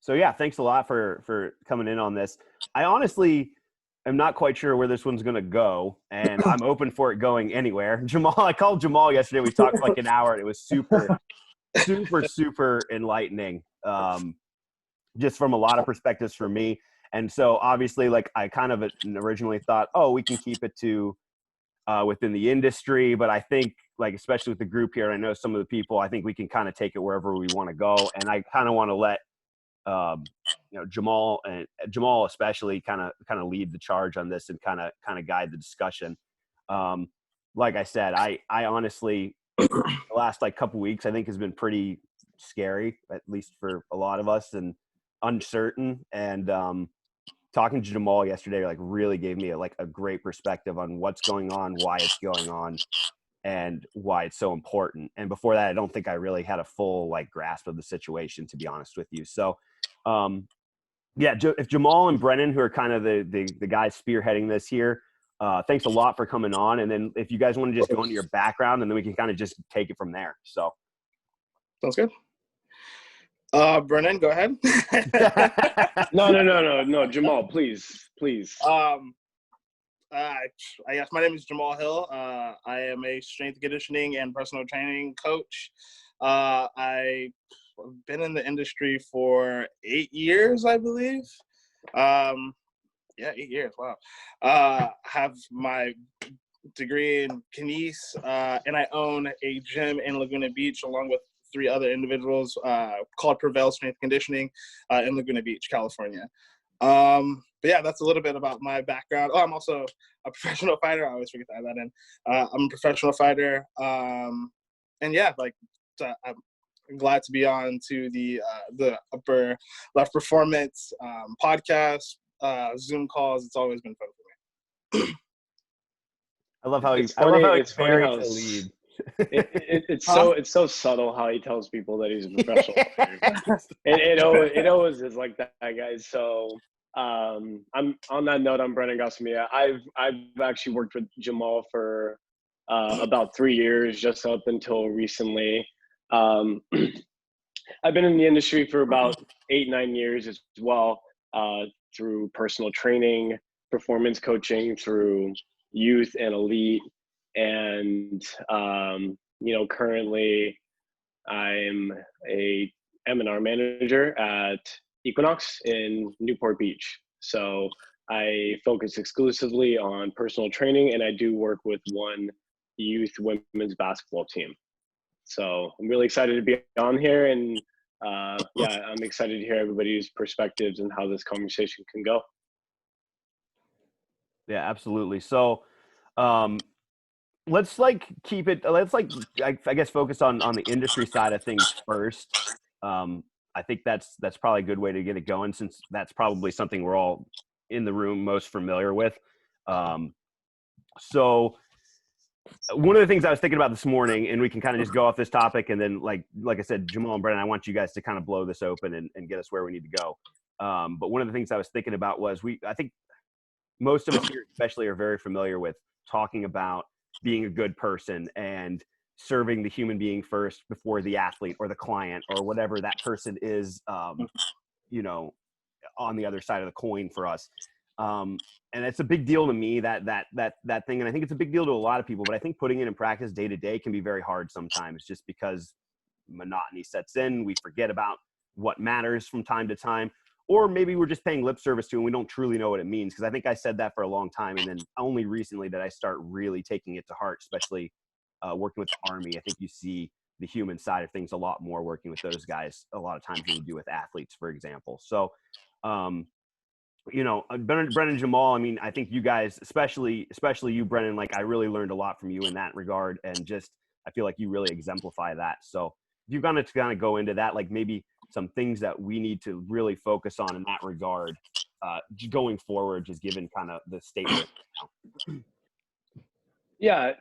So yeah, thanks a lot for coming in on this. I honestly am not quite sure where this one's going to go, and I'm open for it going anywhere. Jamal, I called Jamal yesterday. We talked for like an hour, and it was super enlightening, just from a lot of perspectives for me. And so obviously, like I kind of originally thought, oh, we can keep it to within the industry, but I think like especially with the group here, and I know some of the people, I think we can kind of take it wherever we want to go. And I kind of want to let Jamal especially kind of lead the charge on this and kind of guide the discussion. Like I said, I honestly the last like couple weeks I think has been pretty scary, at least for a lot of us, and uncertain. And talking to Jamal yesterday like really gave me a great perspective on what's going on, why it's going on, and why it's so important. And before that, I don't think I really had a full like grasp of the situation, to be honest with you. So yeah, if Jamal and Brenan, who are kind of the guys spearheading this here, thanks a lot for coming on. And then if you guys want to just go into your background, and then we can kind of just take it from there. So sounds good. Brenan, go ahead. No, Jamal, please. I guess my name is Jamal Hill. I am a strength conditioning and personal training coach. I've been in the industry for 8 years, I believe. 8 years. Wow. Have my degree in kines, and I own a gym in Laguna Beach along with 3 other individuals called Prevail Strength Conditioning in Laguna Beach, California. But yeah, that's a little bit about my background. Oh, I'm also a professional fighter. I always forget to add that in. I'm a professional fighter. And yeah, I'm glad to be on to the Upper Left Performance podcast, Zoom calls. It's always been fun for me. I love how it's funny how to lead. It's so subtle how he tells people that he's a professional fighter. It always is like that, guys. So I'm on that note. I'm Brenan Ghassemieh. I've actually worked with Jamal for about 3 years, just up until recently. I've been in the industry for about 8-9 years as well, through personal training, performance coaching, through youth and elite. And, currently I'm a M&R manager at Equinox in Newport Beach. So I focus exclusively on personal training, and I do work with one youth women's basketball team. So I'm really excited to be on here, and I'm excited to hear everybody's perspectives and how this conversation can go. Yeah, absolutely. So let's I guess focus on the industry side of things first. I think that's probably a good way to get it going, since that's probably something we're all in the room most familiar with. So one of the things I was thinking about this morning, and we can kind of just go off this topic, and then like I said, Jamal and Brenan, I want you guys to kind of blow this open and get us where we need to go. But one of the things I was thinking about was I think most of us here especially are very familiar with talking about being a good person and serving the human being first before the athlete or the client or whatever that person is, on the other side of the coin for us. And it's a big deal to me, that thing. And I think it's a big deal to a lot of people, but I think putting it in practice day to day can be very hard sometimes, just because monotony sets in. We forget about what matters from time to time, or maybe we're just paying lip service to, and we don't truly know what it means. Cause I think I said that for a long time. And then only recently did I start really taking it to heart, especially working with the Army. I think you see the human side of things a lot more working with those guys a lot of times than you do with athletes, for example. So, Brenan, Jamal, I mean, I think you guys, especially you, Brenan, like I really learned a lot from you in that regard. And just, I feel like you really exemplify that. So if you're going to kind of go into that, like maybe some things that we need to really focus on in that regard, going forward, just given kind of the state we're in now. Yeah.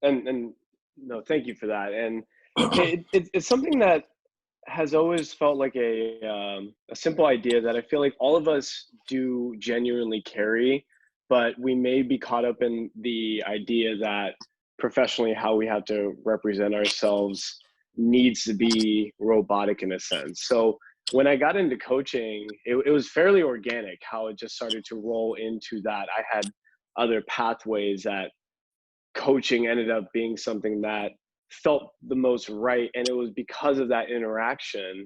And no, thank you for that. And it's something that has always felt like a simple idea that I feel like all of us do genuinely carry, but we may be caught up in the idea that professionally how we have to represent ourselves needs to be robotic in a sense. So when I got into coaching, it was fairly organic how it just started to roll into that. I had other pathways that coaching ended up being something that felt the most right. And it was because of that interaction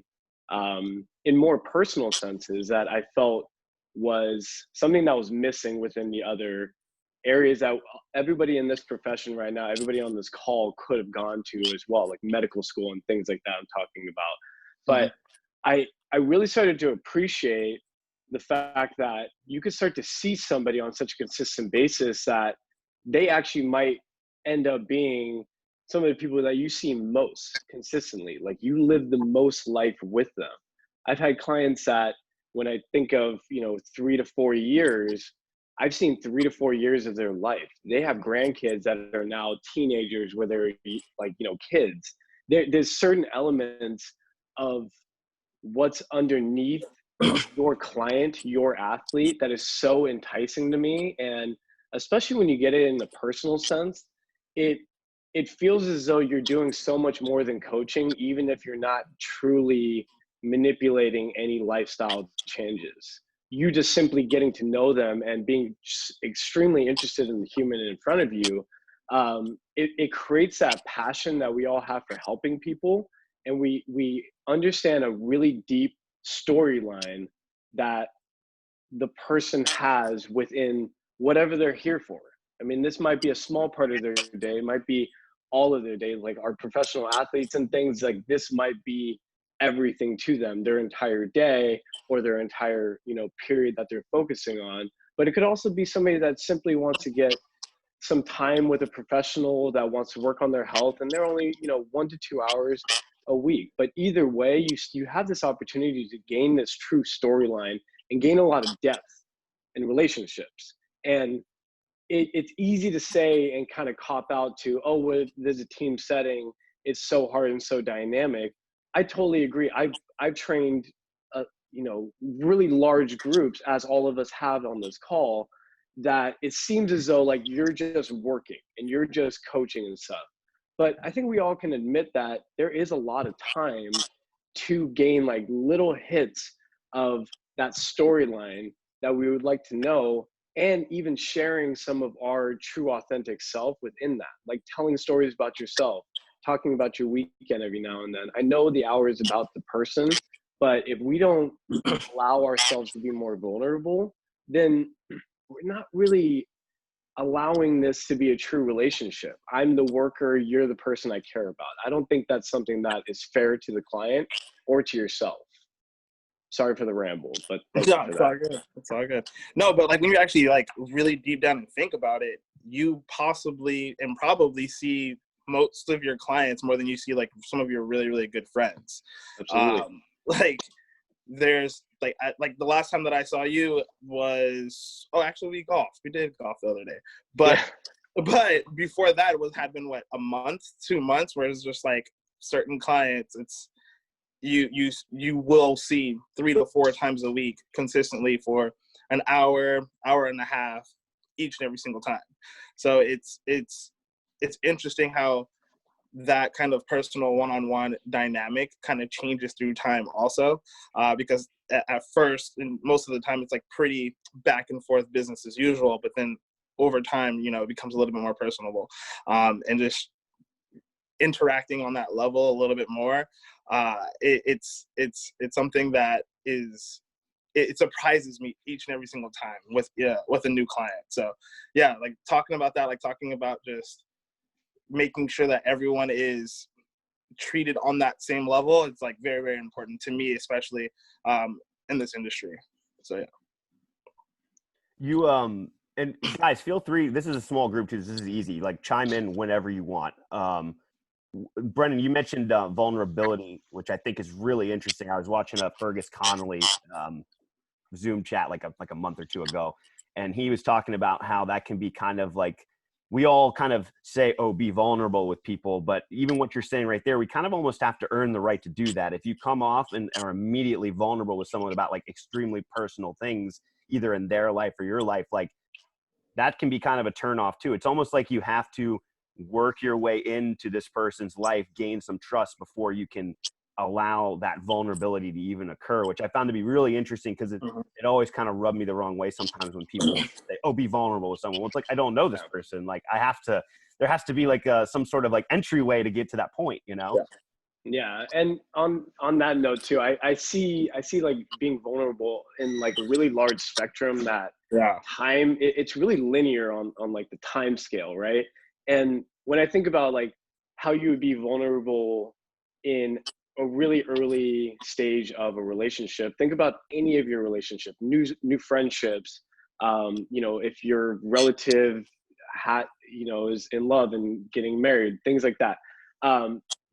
in more personal senses that I felt was something that was missing within the other areas that everybody in this profession right now, everybody on this call could have gone to as well, like medical school and things like that I'm talking about. But I really started to appreciate the fact that you could start to see somebody on such a consistent basis that they actually might end up being some of the people that you see most consistently. Like you live the most life with them. I've had clients that when I think of, 3 to 4 years, I've seen 3 to 4 years of their life. They have grandkids that are now teenagers where they're like, kids. There's certain elements of what's underneath your client, your athlete, that is so enticing to me. And especially when you get it in the personal sense, it feels as though you're doing so much more than coaching, even if you're not truly manipulating any lifestyle changes. You just simply getting to know them and being extremely interested in the human in front of you. It creates that passion that we all have for helping people. And we understand a really deep storyline that the person has within whatever they're here for. I mean, this might be a small part of their day. It might be all of their day. Like our professional athletes and things like this might be everything to them, their entire day or their entire, period that they're focusing on. But it could also be somebody that simply wants to get some time with a professional that wants to work on their health, and they're only 1 to 2 hours a week. But either way, you have this opportunity to gain this true storyline and gain a lot of depth in relationships. And it's easy to say and kind of cop out to, oh, well, there's a team setting, it's so hard and so dynamic. I totally agree. I've trained really large groups, as all of us have on this call, that it seems as though like you're just working and you're just coaching and stuff. But I think we all can admit that there is a lot of time to gain like little hits of that storyline that we would like to know, and even sharing some of our true authentic self within that, like telling stories about yourself, talking about your weekend every now and then. I know the hour is about the person, but if we don't allow ourselves to be more vulnerable, then we're not really allowing this to be a true relationship. I'm the worker, you're the person I care about. I don't think that's something that is fair to the client or to yourself. Sorry for the ramble, but no, it's all good. It's all good. No, but like when you actually like really deep down and think about it, you possibly and probably see most of your clients more than you see like some of your really, really good friends. Absolutely. Like there's like the last time that I saw you was actually we golfed. We did golf the other day, but but before that had been what, a month, 2 months, where it's just like certain clients, it's you will see 3 to 4 times a week consistently for an hour and a half each and every single time. So it's interesting how that kind of personal one-on-one dynamic kind of changes through time also, because at first and most of the time it's like pretty back and forth business as usual, but then over time it becomes a little bit more personable, and just interacting on that level a little bit more. It's something that it surprises me each and every single time with a new client. So like talking about that, like talking about just making sure that everyone is treated on that same level, it's like very, very important to me, especially in this industry. So You and guys, feel free. This is a small group too. This is easy. Like chime in whenever you want. Brenan, you mentioned vulnerability, which I think is really interesting. I was watching a Fergus Connolly Zoom chat like a month or two ago, and he was talking about how that can be kind of like, we all kind of say, oh, be vulnerable with people, but even what you're saying right there, we kind of almost have to earn the right to do that. If you come off and are immediately vulnerable with someone about like extremely personal things, either in their life or your life, like that can be kind of a turnoff too. It's almost like you have to work your way into this person's life, gain some trust before you can allow that vulnerability to even occur, which I found to be really interesting, because it always kind of rubbed me the wrong way sometimes when people say, oh, be vulnerable with someone. Well, it's like, I don't know this person. Like, there has to be like some sort of like entryway to get to that point, you know? Yeah. And on that note too, I see like being vulnerable in like a really large spectrum that time, it's really linear on like the time scale, right? And when I think about like how you would be vulnerable in a really early stage of a relationship, think about any of your relationship, new friendships, you know, if your relative is in love and getting married, things like that.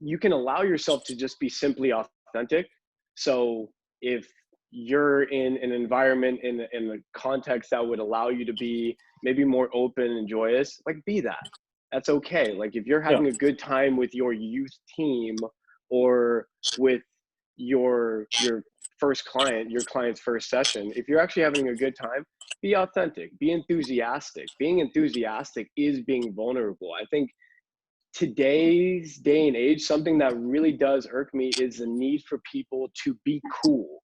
You can allow yourself to just be simply authentic. So if you're in an environment in a context that would allow you to be maybe more open and joyous, like be that. That's okay. Like if you're having a good time with your youth team or with your first client, your client's first session, if you're actually having a good time, be authentic, be enthusiastic. Being enthusiastic is being vulnerable. I think today's day and age, something that really does irk me is the need for people to be cool.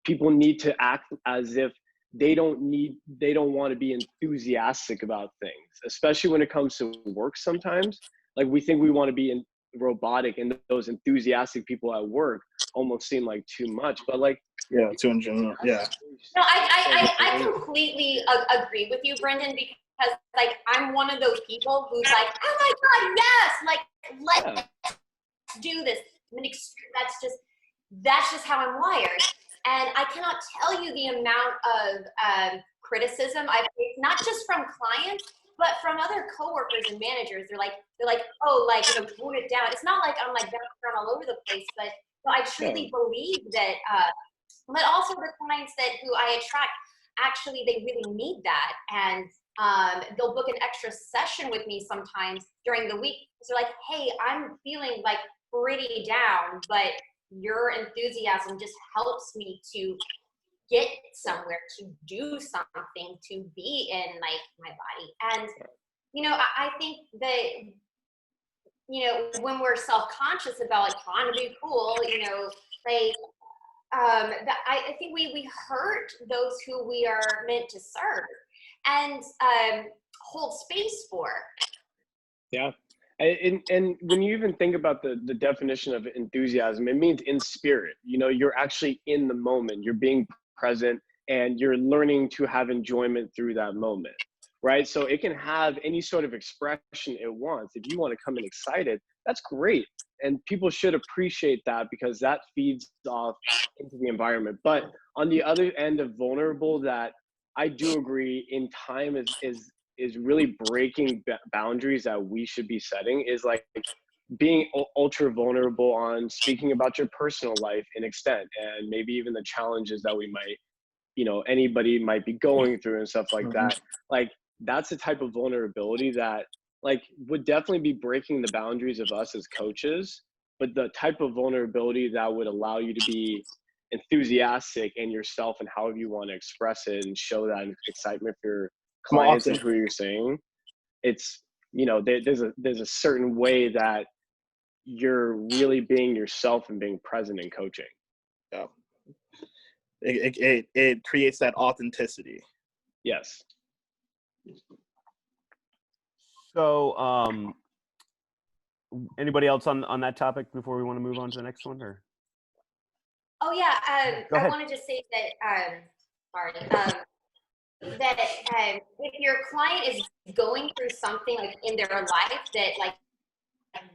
People need to act as if they don't want to be enthusiastic about things, especially when it comes to work sometimes. Like we think we want to be robotic, and those enthusiastic people at work almost seem like too much, but like too in general. No, I completely agree with you, Brendan, because like I'm one of those people who's like, oh my god, yes, like let's do this. I mean, that's just how I'm wired, and I cannot tell you the amount of criticism I've faced, not just from clients, but from other coworkers and managers. They're like, oh, like, you know, tone it down. It's not like I'm like bouncing around all over the place, but I truly believe that. But also the clients who I attract, actually, they really need that, and they'll book an extra session with me sometimes during the week. So they're like, hey, I'm feeling like pretty down, but your enthusiasm just helps me to get somewhere, to do something, to be in like my body. And you know, I think that, you know, when we're self-conscious about like trying to be cool, you know, like that I think we hurt those who we are meant to serve and hold space for. Yeah. And when you even think about the definition of enthusiasm, it means in spirit. You know, you're actually in the moment, you're being present, and you're learning to have enjoyment through that moment, right? So it can have any sort of expression it wants. If you want to come in excited, that's great. And people should appreciate that, because that feeds off into the environment. But on the other end of vulnerable, that I do agree in time is really breaking boundaries that we should be setting, is like being ultra vulnerable on speaking about your personal life in extent, and maybe even the challenges that we might, you know, anybody might be going through and stuff like that. Like that's the type of vulnerability that like would definitely be breaking the boundaries of us as coaches, but the type of vulnerability that would allow you to be enthusiastic in yourself and however you want to express it and show that excitement for your clients and who you're saying. It's, you know, there's a certain way that you're really being yourself and being present in coaching. Yeah. It creates that authenticity. Yes. So, anybody else on that topic before we want to move on to the next one, or? Oh yeah, I want to just say that, that if your client is going through something like in their life that like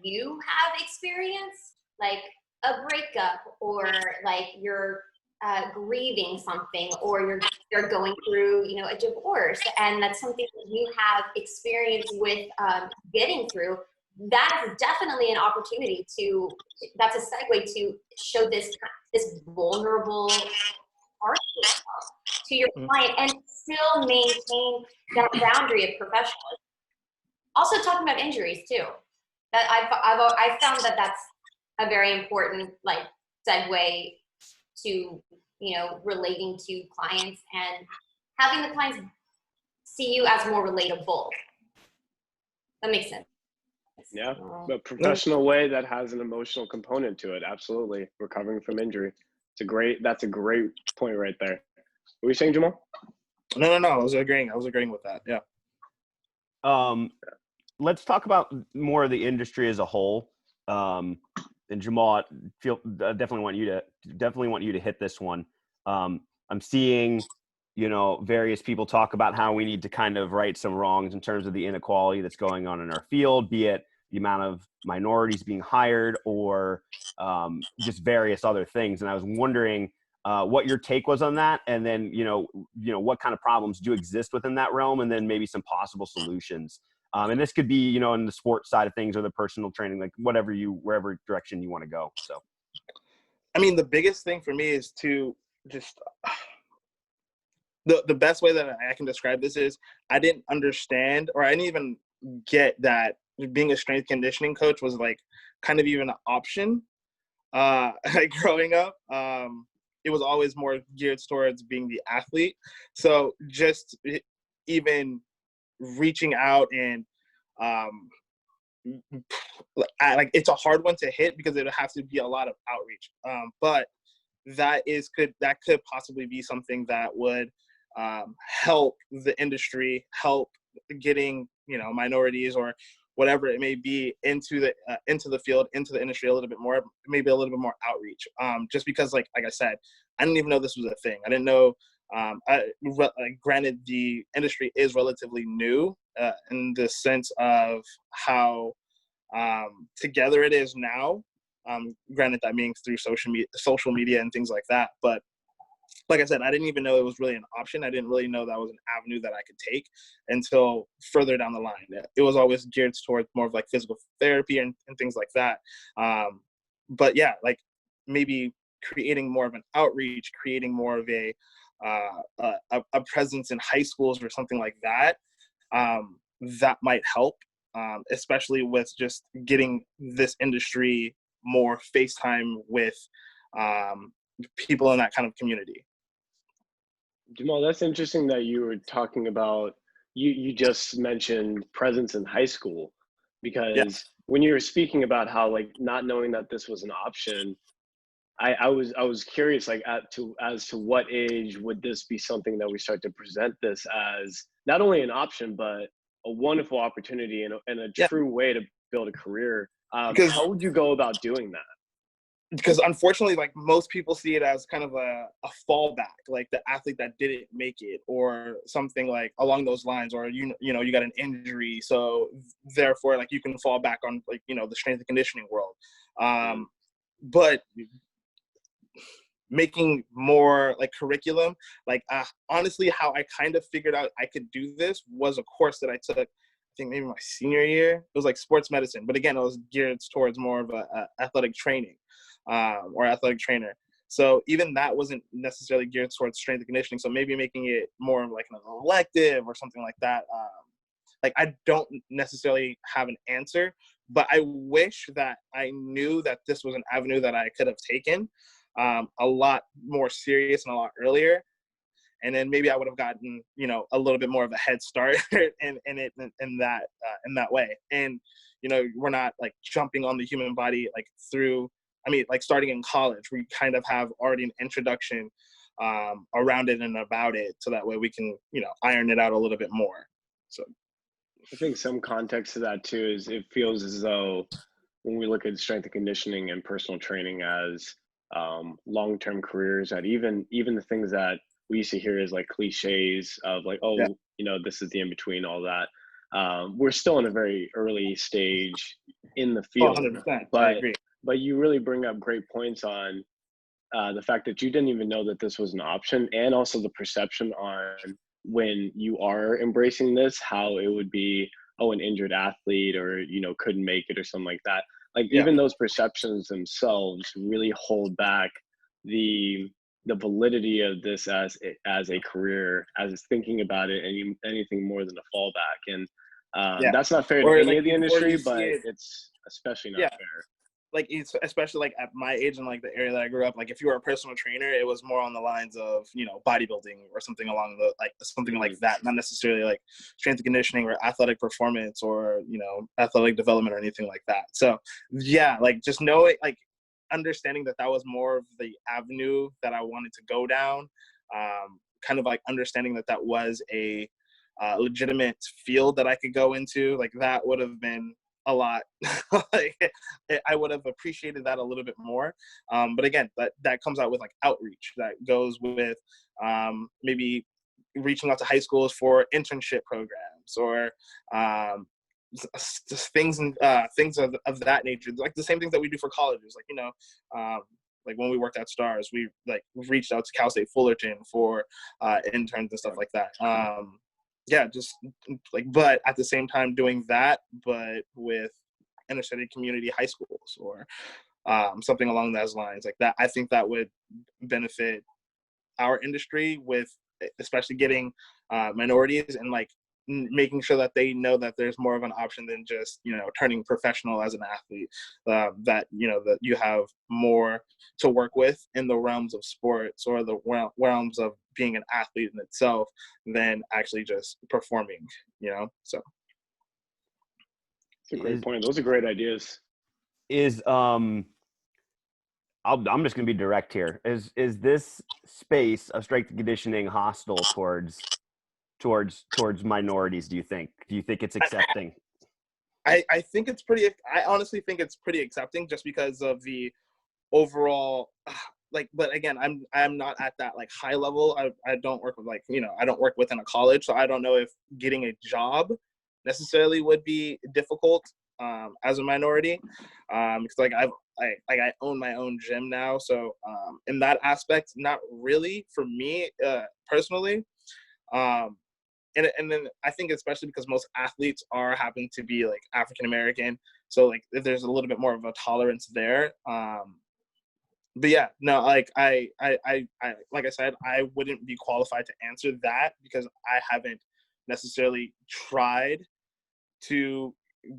you have experienced, like a breakup, or like you're grieving something, or you're going through, you know, a divorce, and that's something that you have experience with getting through, that is definitely an opportunity that's a segue to show this vulnerable part of yourself to your client and still maintain that boundary of professionalism. Also talking about injuries too. That I've found that that's a very important like segue to, you know, relating to clients and having the clients see you as more relatable. That makes sense. Yeah, but professional way that has an emotional component to it. Absolutely. Recovering from injury. That's a great point right there. What were you saying, Jamal? No. I was agreeing with that. Yeah. Let's talk about more of the industry as a whole. And Jamal, definitely want you to hit this one. I'm seeing, various people talk about how we need to kind of right some wrongs in terms of the inequality that's going on in our field, be it the amount of minorities being hired or just various other things. And I was wondering what your take was on that, and then what kind of problems do exist within that realm, and then maybe some possible solutions. And this could be in the sports side of things or the personal training, like wherever direction you want to go. So, I mean, the biggest thing for me is to just the best way that I can describe this is I didn't understand, or I didn't even get that being a strength conditioning coach was like kind of even an option. Like growing up, it was always more geared towards being the athlete. So just even reaching out and like it's a hard one to hit because it would have to be a lot of outreach. But that could possibly be something that would help the industry, help getting minorities or whatever it may be into the field, into the industry a little bit more, maybe a little bit more outreach. Just because like I said, I didn't even know this was a thing. I didn't know. Granted, the industry is relatively new in the sense of how together it is now. Granted, that means through social media and things like that. But like I said, I didn't even know it was really an option. I didn't really know that was an avenue that I could take until further down the line. It was always geared towards more of like physical therapy and things like that. But yeah, like maybe creating more of an outreach, creating more of a presence in high schools or something like that, that might help, especially with just getting this industry more FaceTime with people in that kind of community. Jamal, that's interesting that you were talking about, you just mentioned presence in high school, because when you were speaking about how like not knowing that this was an option, I was curious, like as to what age would this be something that we start to present this as not only an option but a wonderful opportunity and a true way to build a career. How would you go about doing that? Because unfortunately, like most people see it as kind of a fallback, like the athlete that didn't make it or something like along those lines, or you got an injury, so therefore like you can fall back on like the strength and conditioning world. But making more like curriculum, like honestly, how I kind of figured out I could do this was a course that I took, I think maybe my senior year. It was like sports medicine, but again, it was geared towards more of a athletic training or athletic trainer. So even that wasn't necessarily geared towards strength and conditioning. So maybe making it more of like an elective or something like that. Like I don't necessarily have an answer, but I wish that I knew that this was an avenue that I could have taken a lot more serious and a lot earlier. And then maybe I would have gotten, a little bit more of a head start in that way. And, we're not like jumping on the human body, like through, like starting in college, we kind of have already an introduction around it and about it. So that way we can, iron it out a little bit more. So I think some context to that too is it feels as though when we look at strength and conditioning and personal training as long-term careers, that even the things that we used to hear as like cliches of like, this is the in-between, all that. We're still in a very early stage in the field. 100%. I agree. But you really bring up great points on the fact that you didn't even know that this was an option, and also the perception on when you are embracing this, how it would be, an injured athlete or, couldn't make it or something like that. Like even those perceptions themselves really hold back the validity of this as a career, as thinking about it and anything more than a fallback. And that's not fair to any of the industry, but it's especially not fair. like especially like at my age and like the area that I grew up, like if you were a personal trainer, it was more on the lines of, you know, bodybuilding or something along the like something like that, not necessarily like strength and conditioning or athletic performance or, you know, athletic development or anything like that. So yeah, like just knowing, like understanding that that was more of the avenue that I wanted to go down, kind of like understanding that that was a legitimate field that I could go into, like that would have been a lot. Like, I would have appreciated that a little bit more. But again, that comes out with like outreach, that goes with maybe reaching out to high schools for internship programs or just things and things of that nature, like the same things that we do for colleges, like, you know, like when we worked at Stars, we like reached out to Cal State Fullerton for interns and stuff like that. Yeah, just like, but at the same time doing that, but with inner city community high schools or something along those lines, like that. I think that would benefit our industry with, especially getting minorities and like making sure that they know that there's more of an option than just, you know, turning professional as an athlete, that, you know, that you have more to work with in the realms of sports or the realms of being an athlete in itself than actually just performing, you know. So it's a great point. Those are great ideas. I'm just going to be direct here. Is this space of strength and conditioning hostile towards minorities? Do you think it's accepting? I think it's pretty, I honestly think it's pretty accepting, just because of the overall, like, but again, I'm not at that like high level. I don't work with, like, you know, I don't work within a college, so I don't know if getting a job necessarily would be difficult as a minority, because like I own my own gym now, so in that aspect, not really for me personally. And then I think especially because most athletes happen to be like African American, so like there's a little bit more of a tolerance there. But yeah, no, like I like I said, I wouldn't be qualified to answer that because I haven't necessarily tried to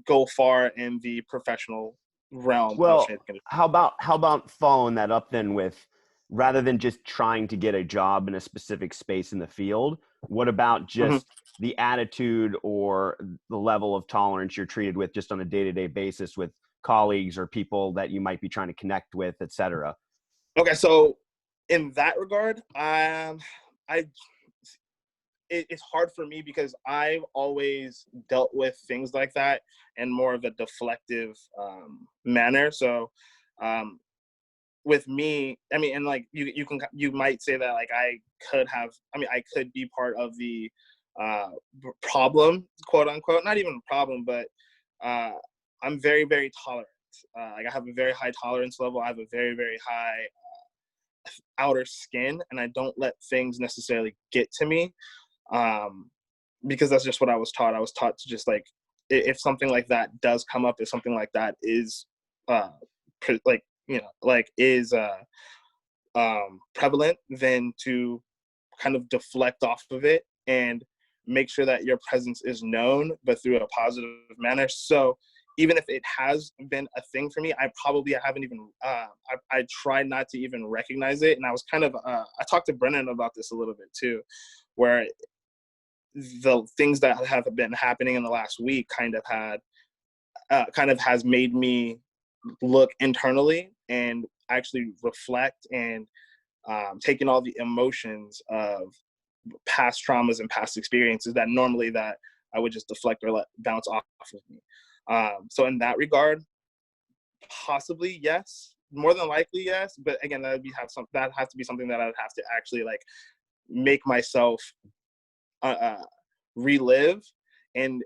go far in the professional realm. Well, how about following that up then with, rather than just trying to get a job in a specific space in the field, what about just the attitude or the level of tolerance you're treated with just on a day-to-day basis with colleagues or people that you might be trying to connect with, et cetera? Okay, so in that regard, it's hard for me because I've always dealt with things like that in more of a deflective manner. So with me, I mean, and like you might say that like I could be part of the problem, quote unquote, not even a problem, but I'm very, very tolerant. Like I have a very high tolerance level. I have a very, very high outer skin, and I don't let things necessarily get to me, because that's just what I was taught. I was taught to just like, if something like that does come up, if something like that is like, you know, like is prevalent, then to kind of deflect off of it and make sure that your presence is known, but through a positive manner. So even if it has been a thing for me, I probably haven't even, I try not to even recognize it. And I was kind of, I talked to Brenan about this a little bit too, where the things that have been happening in the last week kind of has made me look internally and actually reflect and taking all the emotions of past traumas and past experiences that normally that I would just deflect or let bounce off of me. So in that regard, possibly yes, more than likely yes. But again, that has to be something that I'd have to actually like make myself relive, and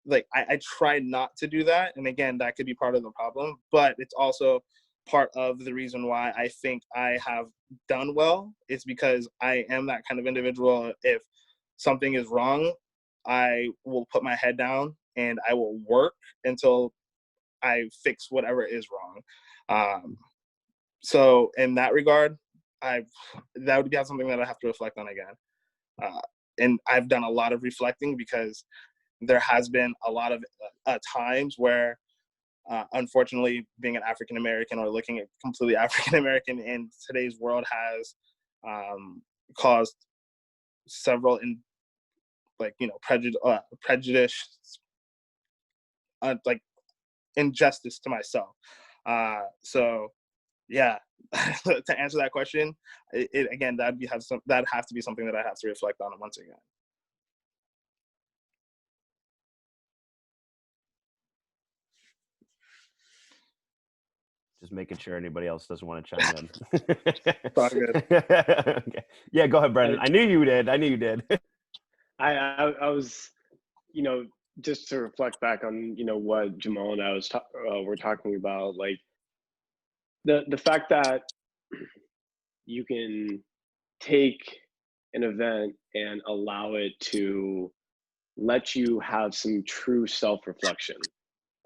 like I try not to do that. And again, that could be part of the problem, but it's also part of the reason why I think I have done well. It's because I am that kind of individual. If something is wrong, I will put my head down and I will work until I fix whatever is wrong. So in that regard, that would be something that I have to reflect on again. And I've done a lot of reflecting because there has been a lot of times where Unfortunately, being an African American or looking at completely African American in today's world has caused several prejudice, like injustice to myself. So yeah, to answer that question, again, that has to be something that I have to reflect on once again. Just making sure anybody else doesn't want to chime in. All good. Okay. Yeah, go ahead, Brendan. I knew you did. I was, just to reflect back on, what Jamal and I were talking about, like the fact that you can take an event and allow it to let you have some true self-reflection.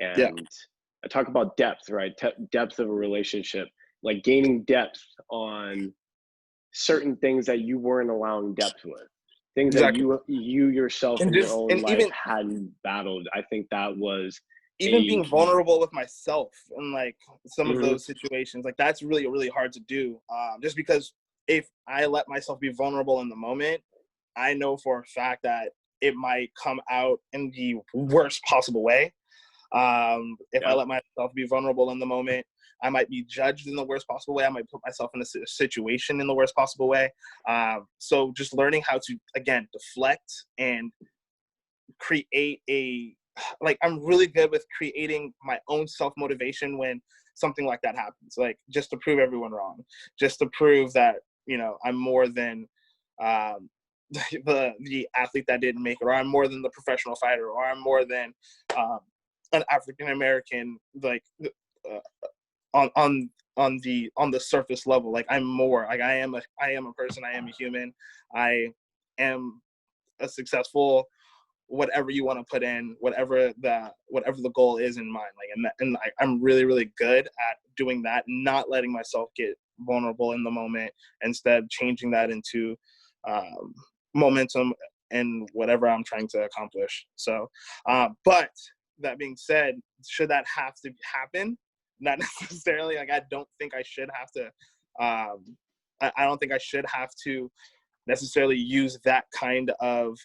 And Yeah. I talk about depth, right? Depth of a relationship, like gaining depth on certain things that you weren't allowing depth with, things Exactly. that you yourself And in just- your own and life even- hadn't battled. I think that was Even being vulnerable with myself in like some of those situations, like that's really, really hard to do. Just because if I let myself be vulnerable in the moment, I know for a fact that it might come out in the worst possible way. If I let myself be vulnerable in the moment, I might be judged in the worst possible way. I might put myself in a situation in the worst possible way. So just learning how to, again, deflect and create I'm really good with creating my own self-motivation when something like that happens, like just to prove everyone wrong, just to prove that, I'm more than the athlete that didn't make it, or I'm more than the professional fighter, or I'm more than an African American, like on the surface level. Like I'm more, like I am a person, I am a human, I am a successful, whatever you want to put in, whatever the goal is in mind. Like, I'm really, really good at doing that, not letting myself get vulnerable in the moment, instead changing that into momentum and whatever I'm trying to accomplish. So, but that being said, should that have to happen? Not necessarily. Like, I don't think I should have to, I don't think I should have to necessarily use that kind of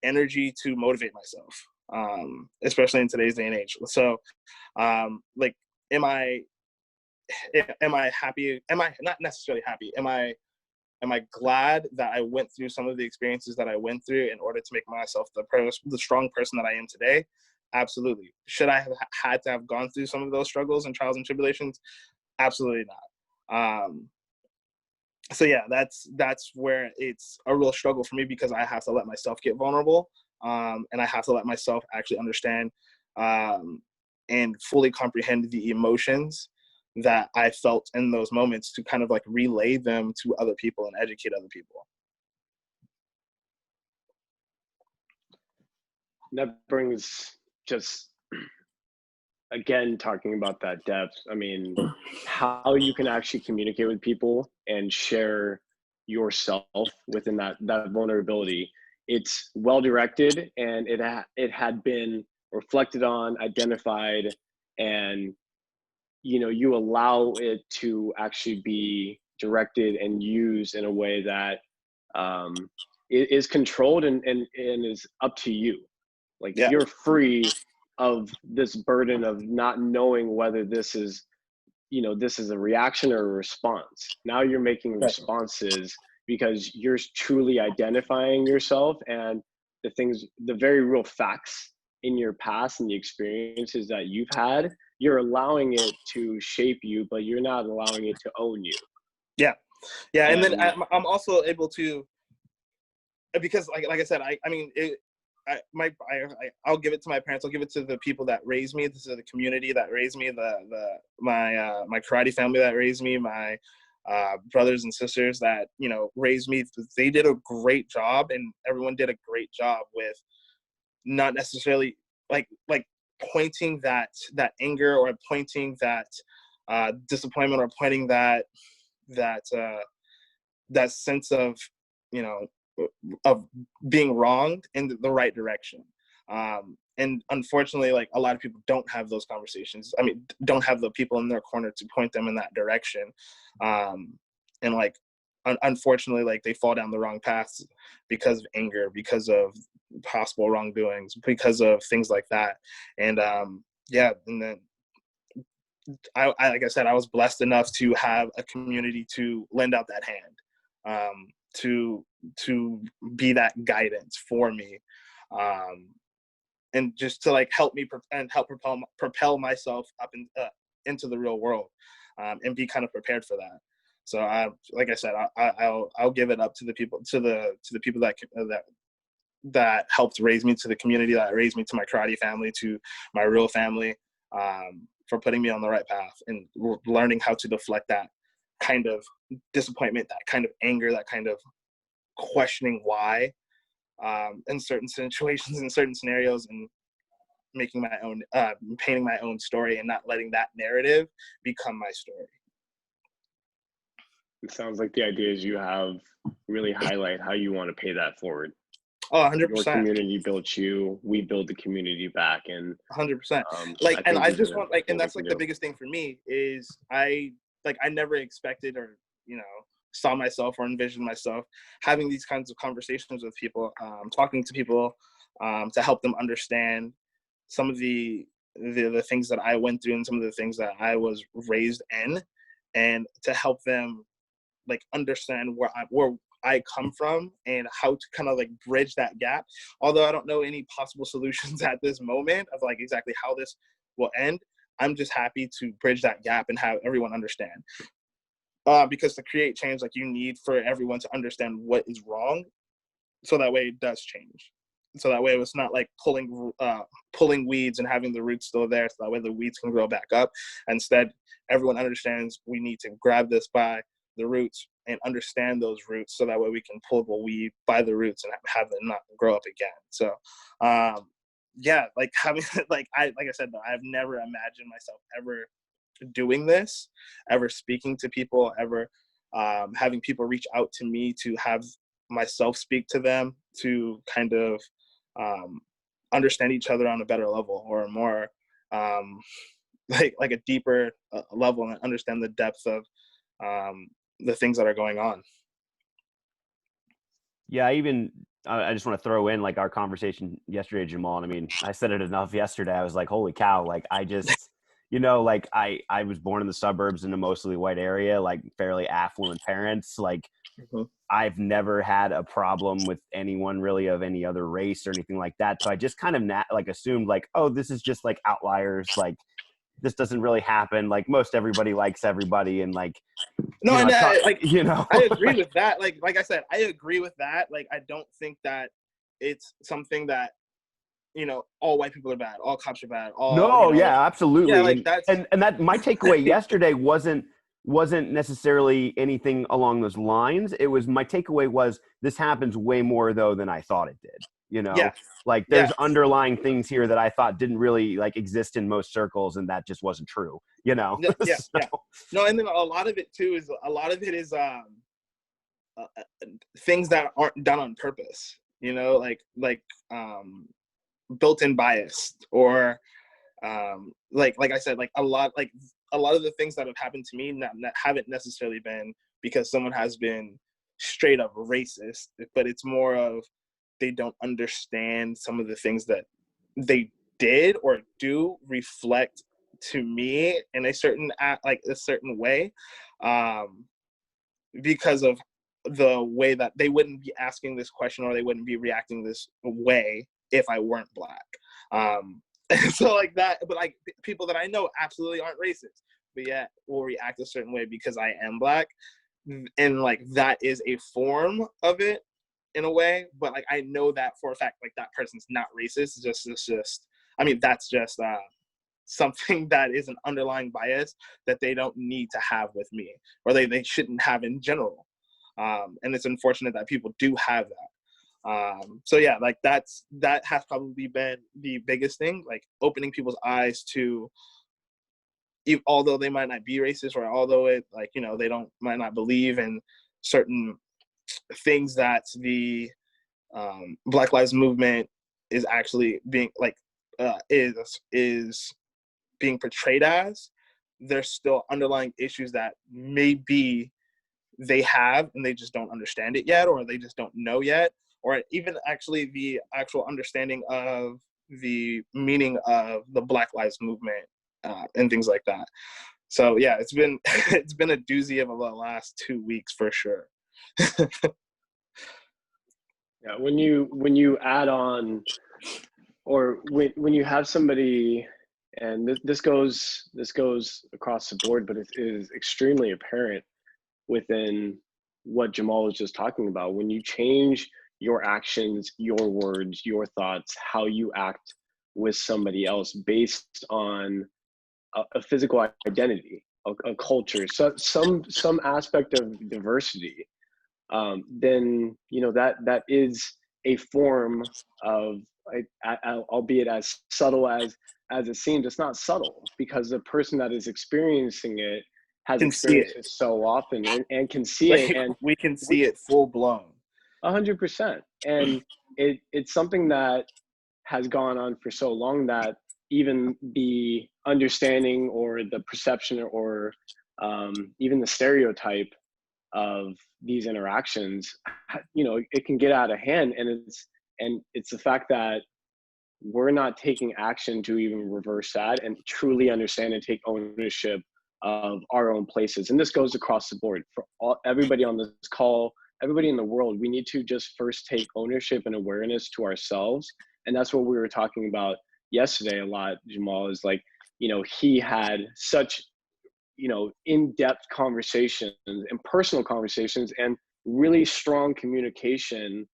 energy to motivate myself, especially in today's day and age. So, like, am I happy? Am I not necessarily happy? Am I glad that I went through some of the experiences that I went through in order to make myself the strong person that I am today? Absolutely. Should I have had to have gone through some of those struggles and trials and tribulations? Absolutely not. So yeah, that's where it's a real struggle for me, because I have to let myself get vulnerable, and I have to let myself actually understand and fully comprehend the emotions that I felt in those moments, to kind of like relay them to other people and educate other people. That brings just, again, talking about that depth. I mean, how you can actually communicate with people and share yourself within that vulnerability. It's well directed, and it had been reflected on, identified, and you allow it to actually be directed and used in a way that is controlled and is up to you. Like, you're free of this burden of not knowing whether this is a reaction or a response. Now you're making responses because you're truly identifying yourself and the very real facts in your past and the experiences that you've had. You're allowing it to shape you, but you're not allowing it to own you. Yeah. And then I'm also able to, because like I said, I'll give it to my parents. I'll give it to the people that raised me. This is the community that raised me, my karate family that raised me, my brothers and sisters that, raised me. They did a great job, and everyone did a great job with not necessarily like pointing that anger, or pointing that disappointment, or pointing that sense of, of being wronged in the right direction. and unfortunately, like, a lot of people don't have those conversations. I mean, don't have the people in their corner to point them in that direction. And like, unfortunately, like, they fall down the wrong paths because of anger, because of possible wrongdoings, because of things like that. And yeah, and then I like I said, I was blessed enough to have a community to lend out that hand, to be that guidance for me, and just to like help me help propel myself up into the real world, and be kind of prepared for that. So like I said, I'll give it up to the people, to the people that helped raise me, to the community that raised me, to my karate family, to my real family, for putting me on the right path and learning how to deflect that kind of disappointment, that kind of anger, that kind of questioning why, in certain situations, in certain scenarios, and making my own, painting my own story, and not letting that narrative become my story. It sounds like the ideas you have really highlight how you want to pay that forward. Oh, 100%. Your community built you, we build the community back, and 100%. Like, and I just want, like, and that's like the do. biggest thing for me is I never expected, or, you know, saw myself or envisioned myself having these kinds of conversations with people, talking to people, to help them understand some of the things that I went through and some of the things that I was raised in, and to help them like understand where I come from and how to kind of like bridge that gap. Although I don't know any possible solutions at this moment of like exactly how this will end, I'm just happy to bridge that gap and have everyone understand. Because to create change, like, you need for everyone to understand what is wrong, so that way it does change. So that way it's not like pulling weeds and having the roots still there, so that way the weeds can grow back up. Instead, everyone understands we need to grab this by the roots and understand those roots, so that way we can pull the weed by the roots and have them not grow up again. So yeah, like having like I said, though, I've never imagined myself ever doing this, ever speaking to people, ever having people reach out to me to have myself speak to them, to kind of understand each other on a better level, or a more like a deeper level, and understand the depth of the things that are going on. Yeah, I just want to throw in like our conversation yesterday, Jamal. And I mean, I said it enough yesterday. I was like, holy cow. Like, I just, you know, like I was born in the suburbs in a mostly white area, like fairly affluent parents. Like, I've never had a problem with anyone really of any other race or anything like that. So I just kind of like assumed like, oh, this is just like outliers. Like, this doesn't really happen. Like, most everybody likes everybody, and like, no, you know, and like, you know, I agree with that. Like I said, I agree with that. Like, I don't think that it's something that, you know, all white people are bad, all cops are bad. All, no, you know, yeah, like, absolutely. yeah, like that's and that my takeaway yesterday wasn't necessarily anything along those lines. It was, my takeaway was, this happens way more though than I thought it did. You know, yes, like there's underlying things here that I thought didn't really like exist in most circles, and that just wasn't true. You know, yeah, so. yeah. No, and then a lot of it is things that aren't done on purpose. You know, like built-in bias, or like I said, like a lot of the things that have happened to me haven't necessarily been because someone has been straight up racist, but it's more of they don't understand some of the things that they did or do reflect to me in a certain way, because of the way that they wouldn't be asking this question, or they wouldn't be reacting this way if I weren't Black. So like that, but like people that I know absolutely aren't racist, but yet will react a certain way because I am Black. And like that is a form of it in a way, but like I know that for a fact, like that person's not racist. It's just I mean, that's just something that is an underlying bias that they don't need to have with me, or they shouldn't have in general. And it's unfortunate that people do have that. So yeah, like that has probably been the biggest thing, like opening people's eyes to, although they might not be racist, or although it, like, you know, they might not believe in certain things that the Black Lives Movement is actually being like is being portrayed as, there's still underlying issues that maybe they have and they just don't understand it yet, or they just don't know yet, or even actually the actual understanding of the meaning of the Black Lives Movement and things like that. So yeah, it's been it's been a doozy of the last 2 weeks for sure. Yeah, when you add on, or when you have somebody, and this goes across the board, but it is extremely apparent within what Jamal was just talking about. When you change your actions, your words, your thoughts, how you act with somebody else based on a physical identity, a culture, so some aspect of diversity, then that is a form of, albeit as subtle as it seems. It's not subtle, because the person that is experiencing it has experienced it so often and can see it, and we can see it full blown. 100%. And it's something that has gone on for so long that even the understanding or the perception or even the stereotype of these interactions, it can get out of hand. And it's the fact that we're not taking action to even reverse that and truly understand and take ownership of our own places. And this goes across the board for everybody on this call, everybody in the world. We need to just first take ownership and awareness to ourselves. And that's what we were talking about yesterday a lot, Jamal, is like, he had such, in-depth conversations and personal conversations and really strong communication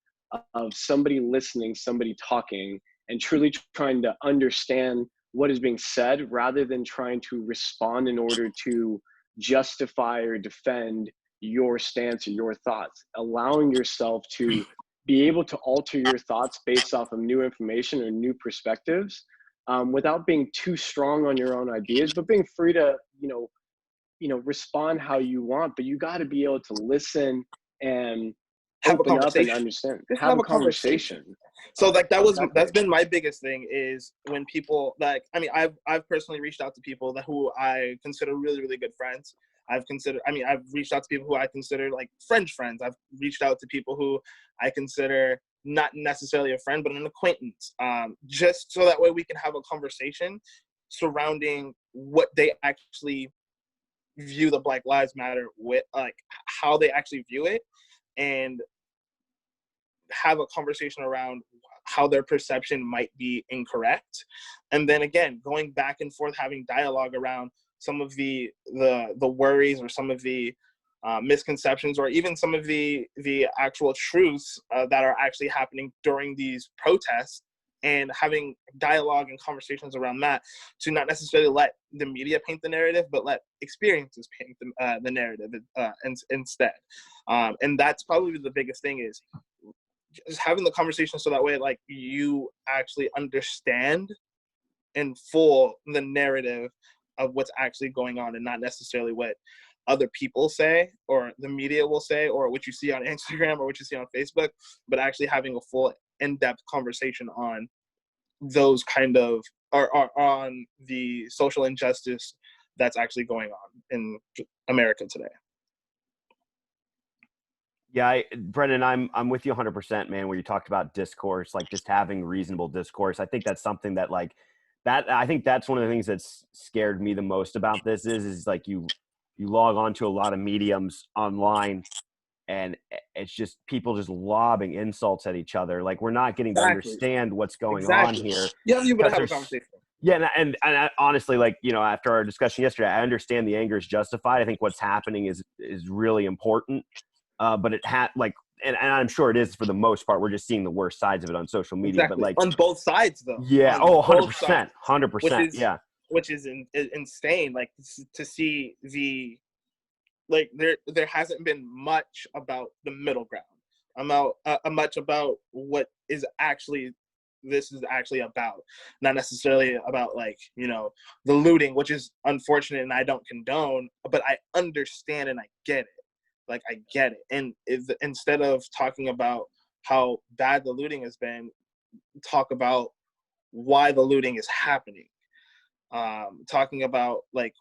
of somebody listening, somebody talking, and truly trying to understand what is being said rather than trying to respond in order to justify or defend your stance or your thoughts. Allowing yourself to be able to alter your thoughts based off of new information or new perspectives, without being too strong on your own ideas, but being free to, respond how you want. But you got to be able to listen and open up and understand. Have a conversation. So like that's been my biggest thing, is when people I've personally reached out to people who I consider really, really good friends. I've reached out to people who I consider like friends. I've reached out to people who I consider not necessarily a friend, but an acquaintance, just so that way we can have a conversation surrounding what they actually view the Black Lives Matter with, like how they actually view it, and have a conversation around how their perception might be incorrect. And then again, going back and forth, having dialogue around some of the worries or some of the misconceptions, or even some of the actual truths that are actually happening during these protests, and having dialogue and conversations around that, to not necessarily let the media paint the narrative, but let experiences paint the narrative instead. And that's probably the biggest thing, is just having the conversation so that way, like, you actually understand in full the narrative of what's actually going on, and not necessarily what other people say or the media will say, or what you see on Instagram or what you see on Facebook, but actually having a full in-depth conversation on those kind of, or on the social injustice that's actually going on in America today. Yeah, Brenan, I'm with you 100%, man. Where you talked about discourse, like just having reasonable discourse. I think that's something that I think that's one of the things that's scared me the most about this is like you log on to a lot of mediums online, and it's just people just lobbing insults at each other. Like, we're not getting to understand what's going on here. Yeah, you would have a conversation. Yeah, and I, honestly, like, after our discussion yesterday, I understand the anger is justified. I think what's happening is really important. But it had and I'm sure it is for the most part. We're just seeing the worst sides of it on social media. Exactly. But like on both sides, though. Yeah. 100%. 100%. Yeah. Which is insane. Like, to see there hasn't been much about the middle ground. Much about what is actually this is actually about. Not necessarily about the looting, which is unfortunate and I don't condone, but I understand and I get it. Like, I get it. And instead of talking about how bad the looting has been, talk about why the looting is happening. Talking about like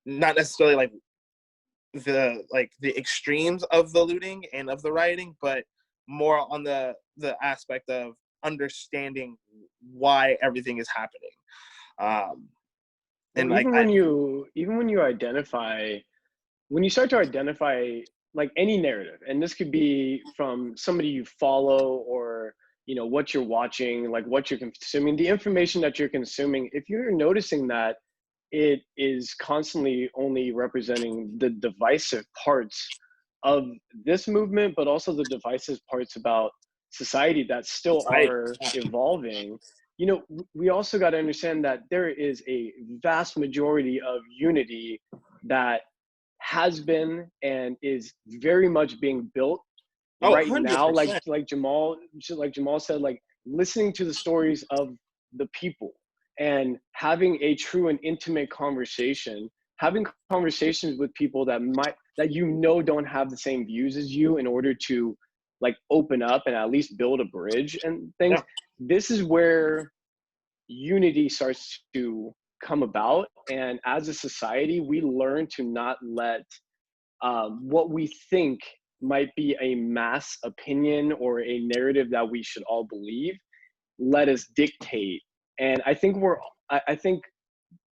not necessarily like the extremes of the looting and of the rioting, but more on the aspect of understanding why everything is happening. And well, like even when you identify, when you start to identify like any narrative, and this could be from somebody you follow or what you're watching, like what you're consuming, the information that you're consuming, if you're noticing that it is constantly only representing the divisive parts of this movement, but also the divisive parts about society that still are evolving, we also got to understand that there is a vast majority of unity that has been and is very much being built right 100%. now. Like Jamal said, like listening to the stories of the people and having a true and intimate conversation, having conversations with people that don't have the same views as you, in order to like open up and at least build a bridge and things. Yeah. This is where unity starts to come about, and as a society we learn to not let what we think might be a mass opinion or a narrative that we should all believe let us dictate. And I think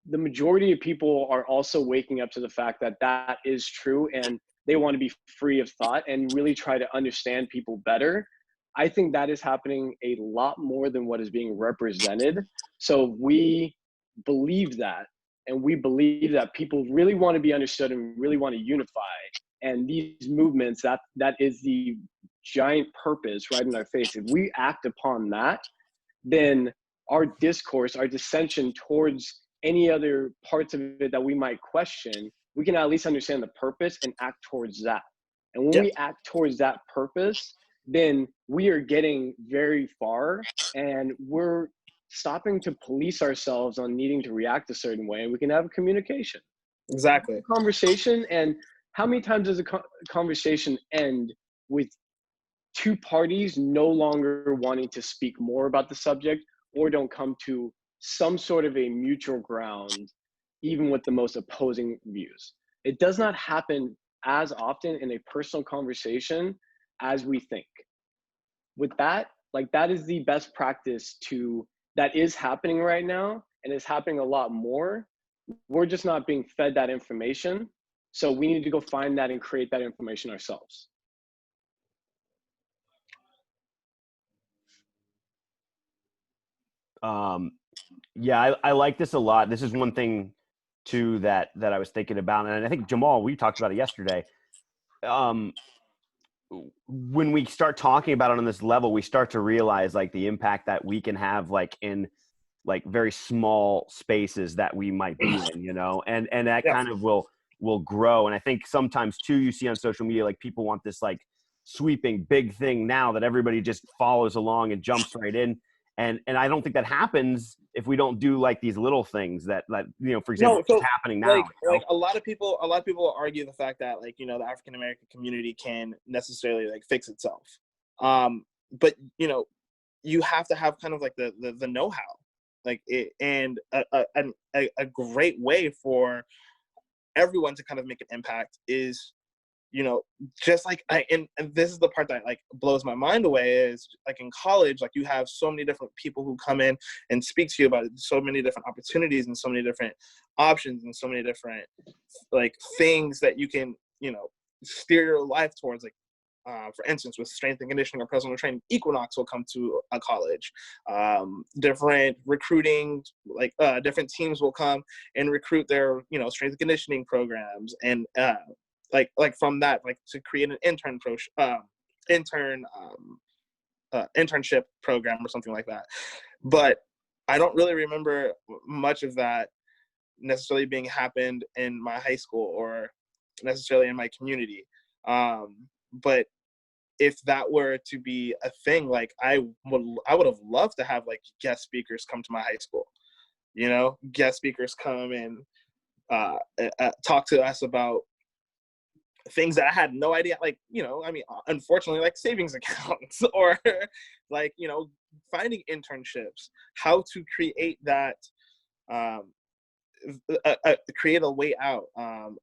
the majority of people are also waking up to the fact that that is true, and they want to be free of thought and really try to understand people better. I think that is happening a lot more than what is being represented. So we believe that, and we believe that people really want to be understood and really want to unify. And these movements, that is the giant purpose right in our face. If we act upon that, then our discourse, our dissension towards any other parts of it that we might question, we can at least understand the purpose and act towards that. And when we act towards that purpose, then we are getting very far, and we're stopping to police ourselves on needing to react a certain way, and we can have a communication. Exactly. Conversation. And how many times does a conversation end with two parties no longer wanting to speak more about the subject, or don't come to some sort of a mutual ground, even with the most opposing views? It does not happen as often in a personal conversation as we think. With that, like, that is the best practice that is happening right now, and is happening a lot more. We're just not being fed that information. So we need to go find that and create that information ourselves. Yeah, I like this a lot. This is one thing too that I was thinking about, and I think Jamal, we talked about it yesterday. When we start talking about it on this level, we start to realize like the impact that we can have, like in like very small spaces that we might be in, and that kind of will grow. And I think sometimes too, you see on social media, like people want this like sweeping big thing now that everybody just follows along and jumps right in. And I don't think that happens if we don't do like these little things that for example, what's happening now. Like a lot of people argue the fact that like, the African American community can necessarily like fix itself. But you have to have kind of like the know-how, like it, and a great way for everyone to kind of make an impact is, just like and this is the part that like blows my mind away, is like in college, like you have so many different people who come in and speak to you about so many different opportunities and so many different options and so many different like things that you can, steer your life towards. Like, for instance, with strength and conditioning or personal training, Equinox will come to a college. Different recruiting, like different teams will come and recruit their, strength and conditioning programs, and like from that, like to create an internship program or something like that. But I don't really remember much of that necessarily being happened in my high school or necessarily in my community. But if that were to be a thing, like I would have loved to have like guest speakers come to my high school, guest speakers come and talk to us about things that I had no idea, like, you know, I mean, unfortunately, like savings accounts or like, you know, finding internships, how to create that, create a way out,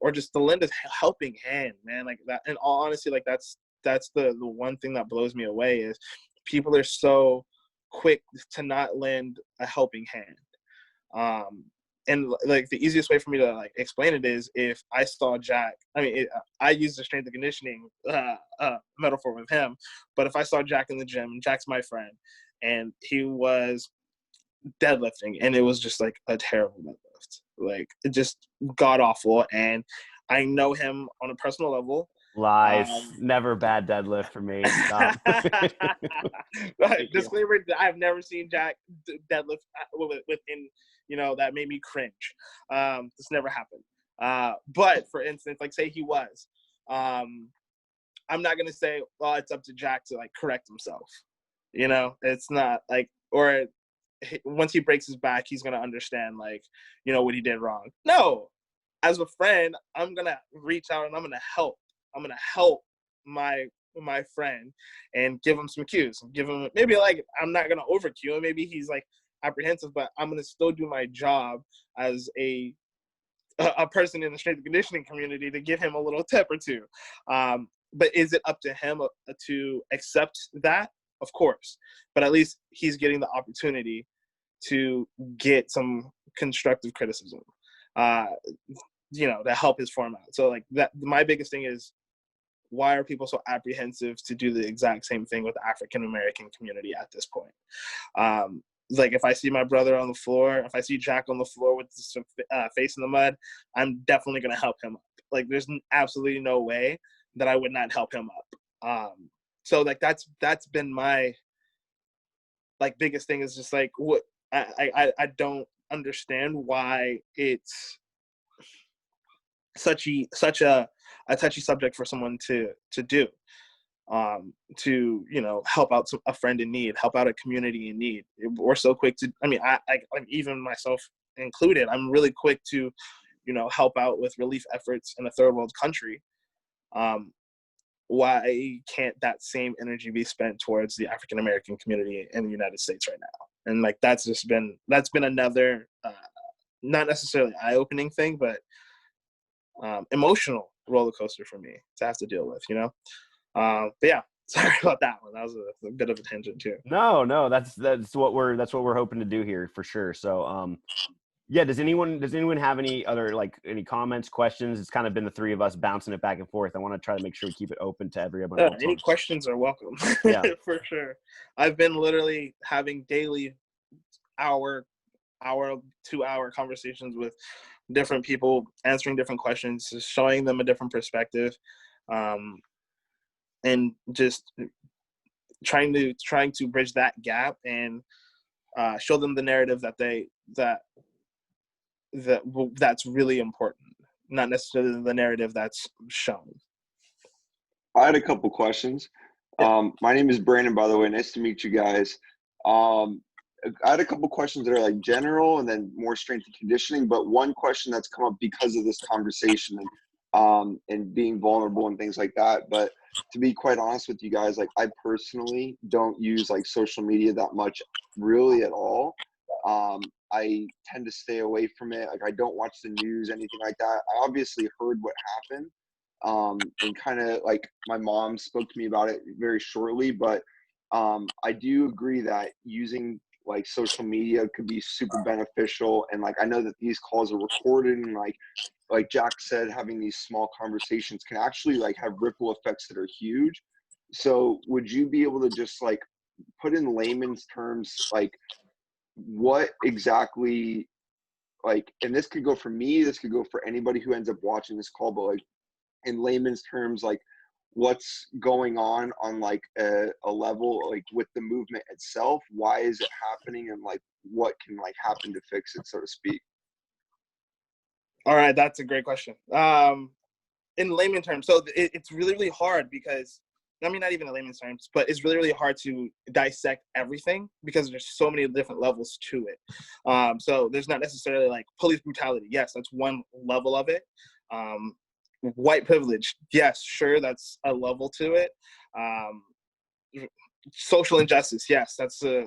or just to lend a helping hand, man, like that. And all honesty, like that's the one thing that blows me away is people are so quick to not lend a helping hand. And like the easiest way for me to like explain it is if I saw Jack, I mean, I use the strength and conditioning metaphor with him, but if I saw Jack in the gym, Jack's my friend, and he was deadlifting, and it was just like a terrible deadlift, like it just god awful, and I know him on a personal level. Lies. Never bad deadlift for me. Stop. Right. Disclaimer: I've never seen Jack deadlift within, you know, that made me cringe. This never happened. But for instance, like say he was, I'm not gonna say, well, it's up to Jack to like correct himself. You know, it's not like, or once he breaks his back, he's gonna understand, like, you know, what he did wrong. No, as a friend, I'm gonna reach out and I'm gonna help. I'm gonna help my friend and give him some cues. Give him, maybe like, I'm not gonna over cue him. Maybe he's like apprehensive, but I'm gonna still do my job as a person in the strength and conditioning community to give him a little tip or two. But is it up to him to accept that? Of course, but at least he's getting the opportunity to get some constructive criticism, you know, to help his form out. So like that, my biggest thing is, why are people so apprehensive to do the exact same thing with the African American community at this point? Like if I see my brother on the floor, if I see Jack on the floor with some face in the mud, I'm definitely going to help him up. Like there's absolutely no way that I would not help him up. So like that's been my like biggest thing, is just like what I don't understand why it's such a touchy subject for someone to do, to, you know, help out a friend in need, help out a community in need. We're so quick to, I mean, I'm even myself included, I'm really quick to, you know, help out with relief efforts in a third world country. Why can't that same energy be spent towards the African American community in the United States right now? And like that's been another not necessarily eye-opening thing, but emotional roller coaster for me to have to deal with, you know. But yeah, sorry about that one. That was a bit of a tangent too. No, that's what we're hoping to do here for sure. So yeah, does anyone have any other, like, any comments, questions? It's kind of been the three of us bouncing it back and forth. I want to try to make sure we keep it open to everyone else. Any questions are welcome. Yeah. For sure. I've been literally having daily hour 2-hour conversations with different people, answering different questions, just showing them a different perspective, and just trying to bridge that gap and show them the narrative that's really important, not necessarily the narrative that's shown. I had a couple questions. My name is Brenan, by the way. Nice to meet you guys. I had a couple questions that are like general and then more strength and conditioning, but one question that's come up because of this conversation and being vulnerable and things like that. But to be quite honest with you guys, like I personally don't use like social media that much, really at all. I tend to stay away from it. Like I don't watch the news, anything like that. I obviously heard what happened, and kind of like my mom spoke to me about it very shortly, but I do agree that using like social media could be super beneficial. And like I know that these calls are recorded, and like Jack said, having these small conversations can actually like have ripple effects that are huge. So would you be able to just like put in layman's terms, like what exactly, like, and this could go for me, this could go for anybody who ends up watching this call, but like in layman's terms, like what's going on like a level, like with the movement itself, why is it happening, and like what can like happen to fix it, so to speak? All right, that's a great question. In layman terms, so it's really, really hard because, I mean, not even in layman's terms, but it's really, really hard to dissect everything because there's so many different levels to it. So there's not necessarily like police brutality. Yes, that's one level of it. white privilege, yes, sure, that's a level to it. Social injustice, yes, that's a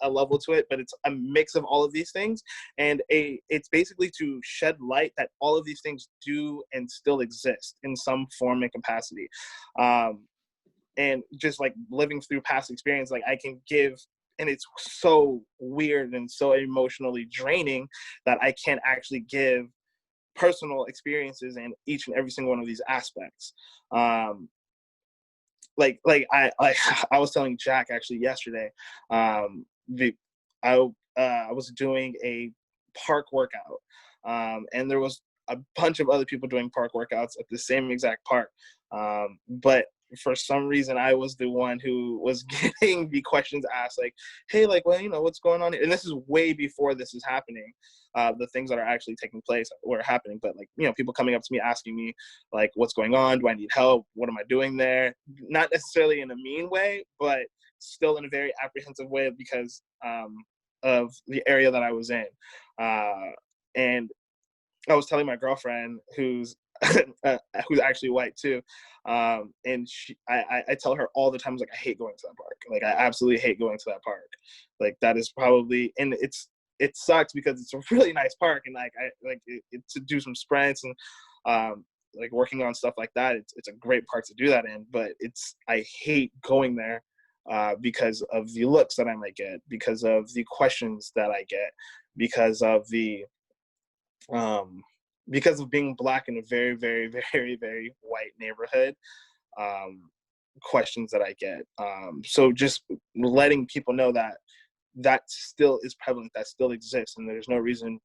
level to it, but it's a mix of all of these things, and it's basically to shed light that all of these things do and still exist in some form and capacity. And just like living through past experience, like I can give, and it's so weird and so emotionally draining that I can't actually give personal experiences in each and every single one of these aspects. Like I was telling Jack actually yesterday, I was doing a park workout, and there was a bunch of other people doing park workouts at the same exact park, but for some reason I was the one who was getting the questions asked, like, hey, like, well, what's going on here? And this is way before this is happening. The things that are actually taking place were happening, but like, people coming up to me asking me like, what's going on? Do I need help? What am I doing there? Not necessarily in a mean way, but still in a very apprehensive way because of the area that I was in. And I was telling my girlfriend who's actually white too, and I tell her all the time, like, I hate going to that park. Like, I absolutely hate going to that park. Like, that is probably, and it sucks because it's a really nice park, and like to do some sprints and like working on stuff like that. It's a great park to do that in, but I hate going there because of the looks that I might get, because of the questions that I get, because of being Black in a very, very, very, very white neighborhood, questions that I get. So just letting people know that still is prevalent, that still exists, and there's no reason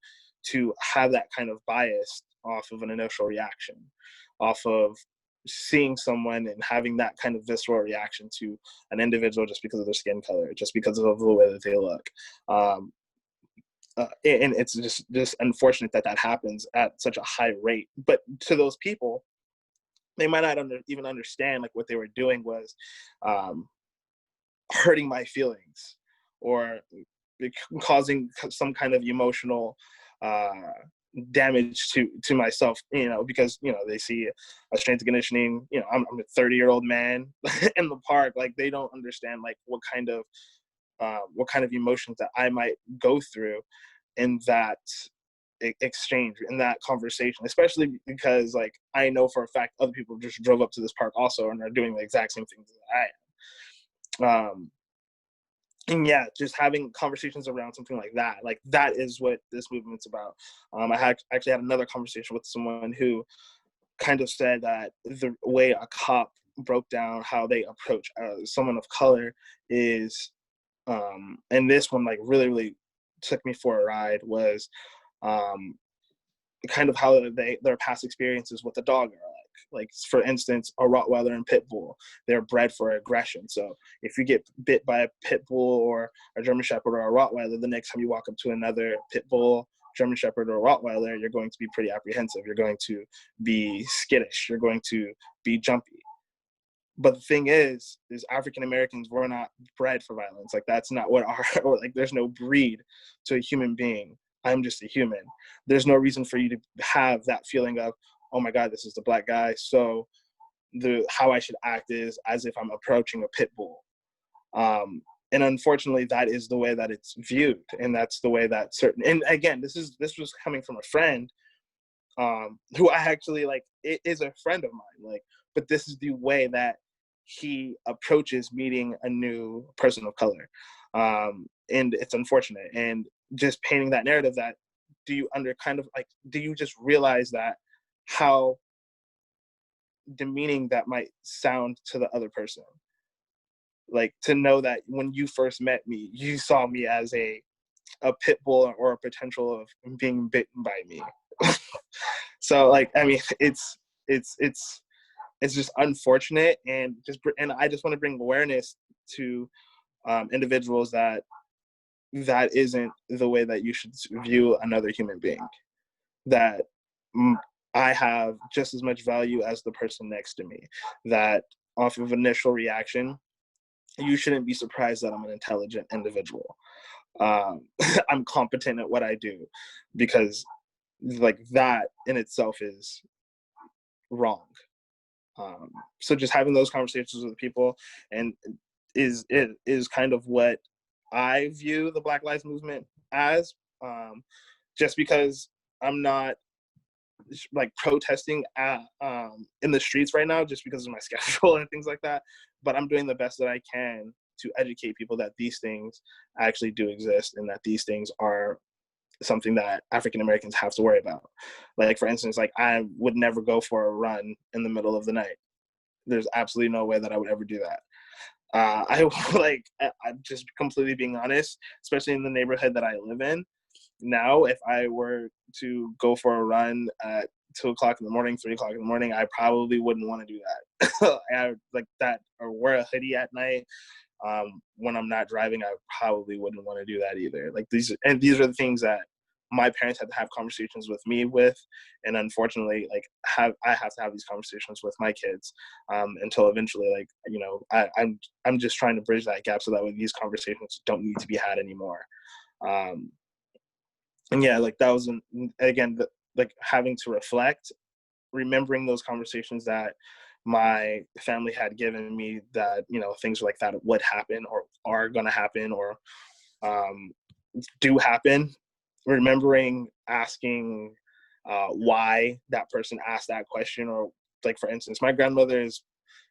to have that kind of bias off of an initial reaction, off of seeing someone and having that kind of visceral reaction to an individual just because of their skin color, just because of the way that they look. And it's just unfortunate that happens at such a high rate. But to those people, they might not even understand like what they were doing was hurting my feelings or causing some kind of emotional damage to myself, because they see a strength and conditioning, I'm a 30-year-old man in the park. Like, they don't understand like what kind of emotions that I might go through in that exchange, in that conversation, especially because like I know for a fact other people just drove up to this park also and are doing the exact same things that I am. And yeah, just having conversations around something like that is what this movement's about. I actually had another conversation with someone who kind of said that the way a cop broke down how they approach someone of color is, and this one like really, really took me for a ride, was kind of how their past experiences with the dog are like. Like, for instance, a Rottweiler and Pit Bull, they're bred for aggression. So if you get bit by a Pit Bull or a German Shepherd or a Rottweiler, the next time you walk up to another Pit Bull, German Shepherd, or Rottweiler, you're going to be pretty apprehensive. You're going to be skittish. You're going to be jumpy. But the thing is African Americans were not bred for violence. Like, that's not what or like, there's no breed to a human being. I'm just a human. There's no reason for you to have that feeling of, oh my God, this is the Black guy, so how I should act is as if I'm approaching a Pit Bull. And unfortunately, that is the way that it's viewed, and that's the way that and again, this was coming from a friend who I actually like, it is a friend of mine, like, but this is the way that he approaches meeting a new person of color. And it's unfortunate. And just painting that narrative that, do you just realize that how demeaning that might sound to the other person? Like, to know that when you first met me, you saw me as a pit bull or a potential of being bitten by me. So like, I mean, it's just unfortunate, and I just want to bring awareness to individuals that isn't the way that you should view another human being. That I have just as much value as the person next to me. That off of initial reaction, you shouldn't be surprised that I'm an intelligent individual. I'm competent at what I do, because like that in itself is wrong. So just having those conversations with people and is kind of what I view the Black Lives Movement as, just because I'm not like protesting in the streets right now just because of my schedule and things like that, but I'm doing the best that I can to educate people that these things actually do exist and that these things are something that African Americans have to worry about. Like, for instance, like I would never go for a run in the middle of the night. There's absolutely no way that I would ever do that. I'm just completely being honest, especially in the neighborhood that I live in. Now, if I were to go for a run at 2 o'clock in the morning, 3 o'clock in the morning, I probably wouldn't want to do that. I like that, or wear a hoodie at night. When I'm not driving, I probably wouldn't want to do that either. Like these are the things that my parents had to have conversations with me with, and unfortunately, like I have to have these conversations with my kids until eventually, like, you know, I'm just trying to bridge that gap so that way these conversations don't need to be had anymore. And yeah, like that was like having to reflect, remembering those conversations that my family had given me, that, you know, things like that would happen or are going to happen or do happen. Remembering asking why that person asked that question, or like, for instance, my grandmother is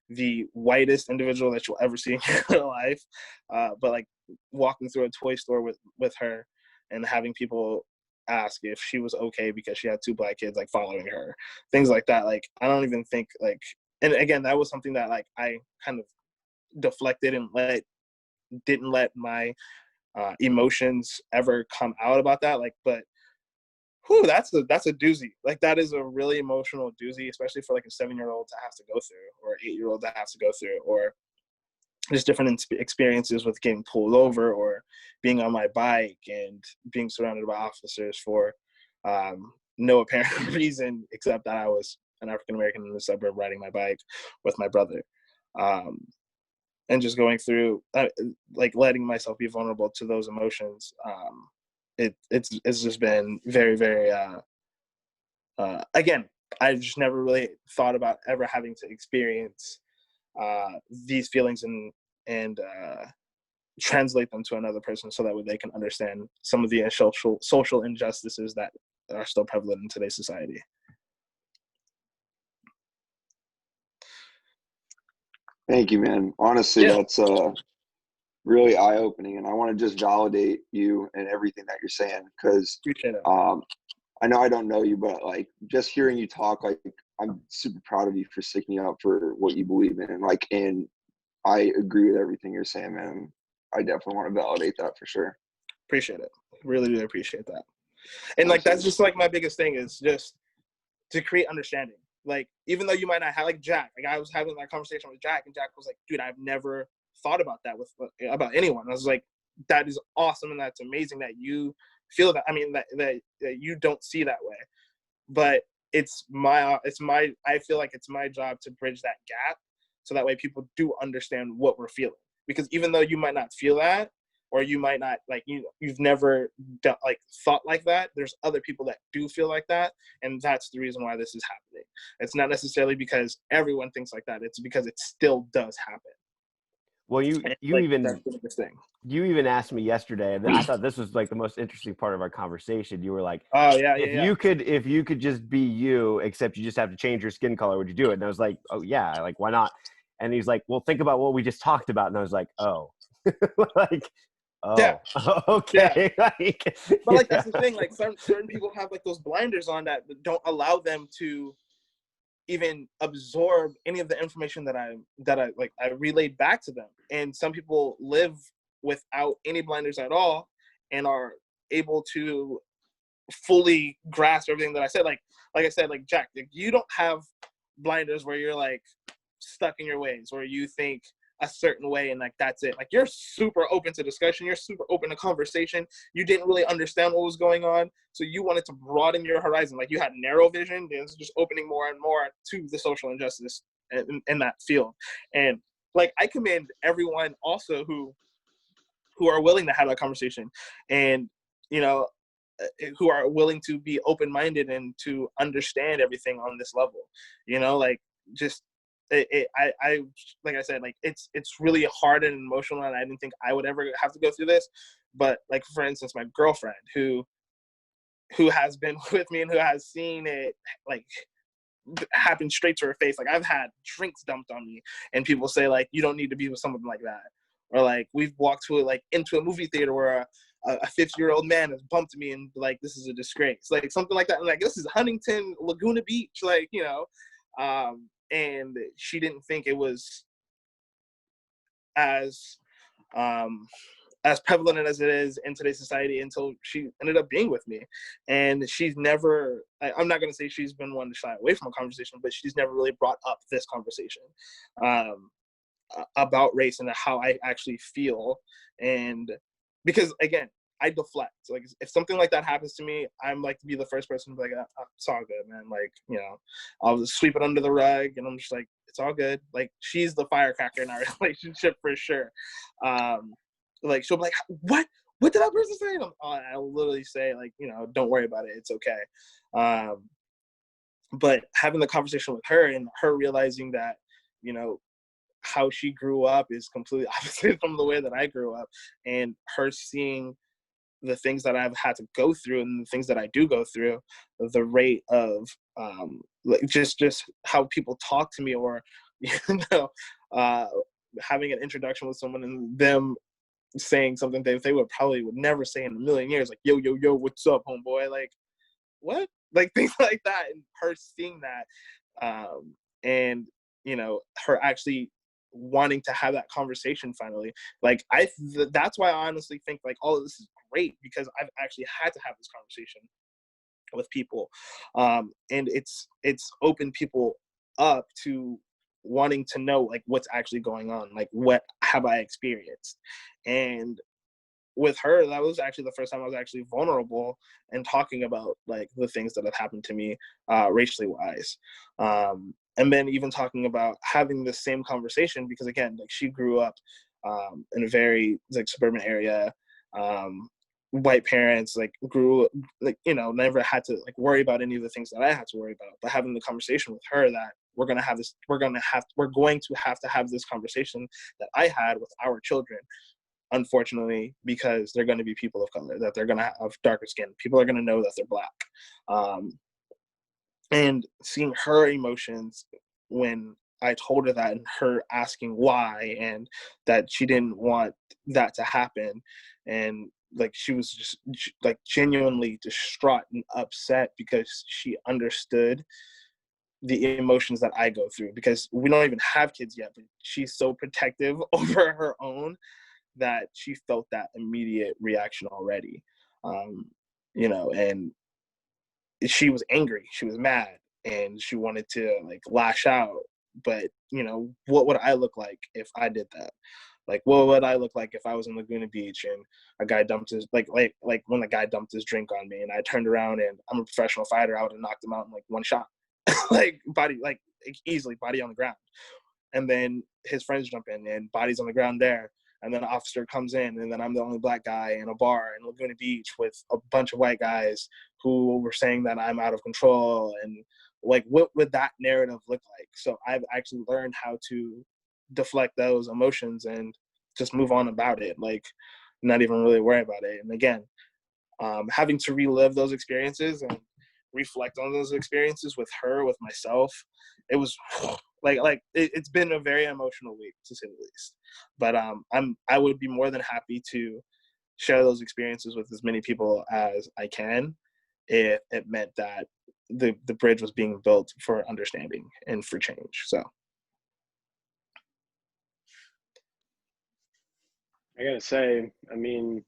the whitest individual that you'll ever see in your life, but like walking through a toy store with her and having people ask if she was okay because she had 2 Black kids like following her, things like that. Like, I don't even think like, and again, that was something that like I kind of deflected and didn't let my emotions ever come out about that. Like, but whew, that's a doozy. Like, that is a really emotional doozy, especially for like a 7-year-old to have to go through, or 8-year-old to have to go through, or just different experiences with getting pulled over or being on my bike and being surrounded by officers for no apparent reason except that I was an African American in the suburb riding my bike with my brother. And just going through, like, letting myself be vulnerable to those emotions. It's just been very, very, again, I just never really thought about ever having to experience these feelings and translate them to another person so that way they can understand some of the social injustices that are still prevalent in today's society. Thank you, man. Honestly, Yeah. that's really eye-opening, and I want to just validate you and everything that you're saying, because Appreciate it. I know I don't know you, but like just hearing you talk, like I'm super proud of you for sticking up for what you believe in, and I agree with everything you're saying, man. I definitely want to validate that for sure. Appreciate it. Really do appreciate that. And like, that's just like my biggest thing, is just to create understanding. Like, even though you might not have, like Jack, like I was having that conversation with Jack, and Jack was like, dude, I've never thought about that about anyone. I was like, that is awesome, and that's amazing that you feel that. I mean, that you don't see that way. But I feel like it's my job to bridge that gap so that way people do understand what we're feeling. Because even though you might not feel that, or you might not, like, you've never thought like that, there's other people that do feel like that, and that's the reason why this is happening. It's not necessarily because everyone thinks like that, it's because it still does happen. Well, you that's even the biggest thing. You even asked me yesterday, and I thought this was like the most interesting part of our conversation. You were like, oh yeah, if you could just be you, except you just have to change your skin color, would you do it? And I was like, oh yeah, like why not? And he's like, well, think about what we just talked about. And I was like, oh, like, oh, yeah. okay. Yeah. But like, that's the thing, like certain people have like those blinders on that don't allow them to even absorb any of the information that I relayed back to them. And some people live without any blinders at all and are able to fully grasp everything that I said. Like I said, like Jack, like, you don't have blinders where you're like stuck in your ways, or you think a certain way and like that's it. Like, you're super open to discussion, you're super open to conversation. You didn't really understand what was going on, so you wanted to broaden your horizon. Like, you had narrow vision, and it's just opening more and more to the social injustice in that field. And like, I commend everyone also who are willing to have that conversation. And, you know, who are willing to be open-minded and to understand everything on this level, you know, like just I like I said, like it's really hard and emotional, and I didn't think I would ever have to go through this. But like, for instance, my girlfriend who has been with me and who has seen it like happen straight to her face. Like, I've had drinks dumped on me and people say like, you don't need to be with someone like that. Or like, we've walked into a movie theater where a 50-year-old man has bumped me and like, this is a disgrace, like something like that. And like, this is Huntington, Laguna Beach, like, you know, and she didn't think it was as prevalent as it is in today's society until she ended up being with me. And she's never, I'm not going to say she's been one to shy away from a conversation, but she's never really brought up this conversation about race and how I actually feel. And because again, I deflect. Like, if something like that happens to me, I'm like to be the first person to be like, it's all good, man. Like, you know, I'll just sweep it under the rug, and I'm just like, it's all good. Like, she's the firecracker in our relationship for sure. Like, she'll be like, what did that person say? I'll literally say, like, you know, don't worry about it, it's okay. But having the conversation with her and her realizing that, you know, how she grew up is completely opposite from the way that I grew up, and her seeing the things that I've had to go through and the things that I do go through, the rate of like just how people talk to me, or, you know, having an introduction with someone and them saying something that they would never say in a million years, like, yo, what's up, homeboy? Like, what? Like, things like that. And her seeing that, and, you know, her actually wanting to have that conversation finally. Like, that's why I honestly think, like, all of this is great, because I've actually had to have this conversation with people. And it's opened people up to wanting to know, like, what's actually going on, like, what have I experienced. And with her, that was actually the first time I was actually vulnerable and talking about, like, the things that have happened to me racially wise. And then even talking about having the same conversation, because again, like, she grew up in a very, like, suburban area, white parents, like, grew, like, you know, never had to, like, worry about any of the things that I had to worry about. But having the conversation with her that we're going to have this conversation that I had with our children, unfortunately, because they're going to be people of color, that they're going to have darker skin, people are going to know that they're Black. And seeing her emotions when I told her that, and her asking why, and that she didn't want that to happen, and like, she was just like genuinely distraught and upset because she understood the emotions that I go through, because we don't even have kids yet, but she's so protective over her own that she felt that immediate reaction already. You know, and she was angry, she was mad, and she wanted to, like, lash out. But, you know, what would I look like if I did that? Like, what would I look like if I was in Laguna Beach and a guy dumped his, like when the guy dumped his drink on me and I turned around and I'm a professional fighter, I would have knocked him out in, like, one shot. Like, body, like, easily, body on the ground. And then his friends jump in and body's on the ground there. And then an officer comes in, and then I'm the only Black guy in a bar in Laguna Beach with a bunch of white guys who were saying that I'm out of control. And, like, what would that narrative look like? So I've actually learned how to deflect those emotions and just move on about it, like, not even really worry about it. And again, having to relive those experiences and reflect on those experiences with her, with myself, it was it's been a very emotional week, to say the least. But I would be more than happy to share those experiences with as many people as I can, if it meant that the bridge was being built for understanding and for change. So I gotta say, I mean,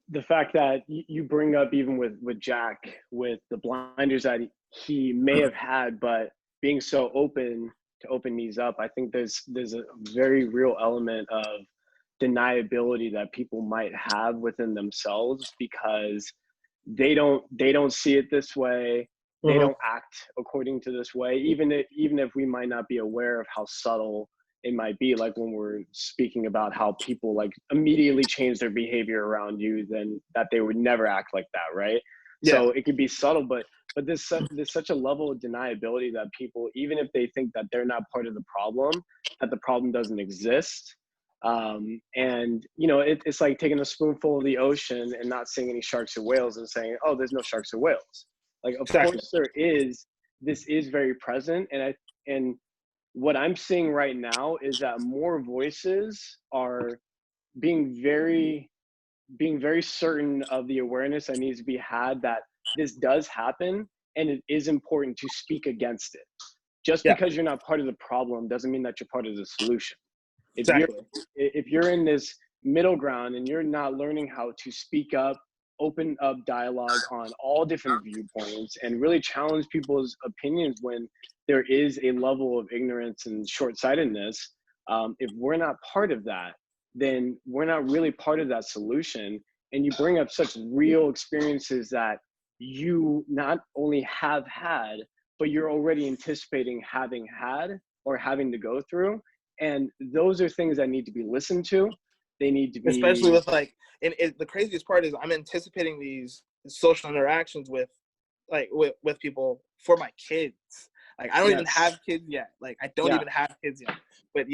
the fact that you bring up, even with Jack, with the blinders that he may have had, but being so open to open these up, I think there's a very real element of deniability that people might have within themselves, because they don't see it this way. They don't act according to this way, even if we might not be aware of how subtle it might be, like when we're speaking about how people like immediately change their behavior around you, then that they would never act like that, right? Yeah. So it could be subtle, but there's such a level of deniability that people, even if they think that they're not part of the problem, that the problem doesn't exist. And you know, it's like taking a spoonful of the ocean and not seeing any sharks or whales and saying, oh, there's no sharks or whales. Like, of Exactly. course there is. This is very present, and what I'm seeing right now is that more voices are being very certain of the awareness that needs to be had, that this does happen and it is important to speak against it. Just because you're not part of the problem doesn't mean that you're part of the solution. If you're in this middle ground and you're not learning how to speak up, open up dialogue on all different viewpoints, and really challenge people's opinions when there is a level of ignorance and short-sightedness, if we're not part of that, then we're not really part of that solution. And you bring up such real experiences that you not only have had, but you're already anticipating having had or having to go through. And those are things that need to be listened to. They need to be, especially with like, and the craziest part is I'm anticipating these social interactions with people for my kids. Like, I don't even have kids yet. Like, I don't even have kids yet. But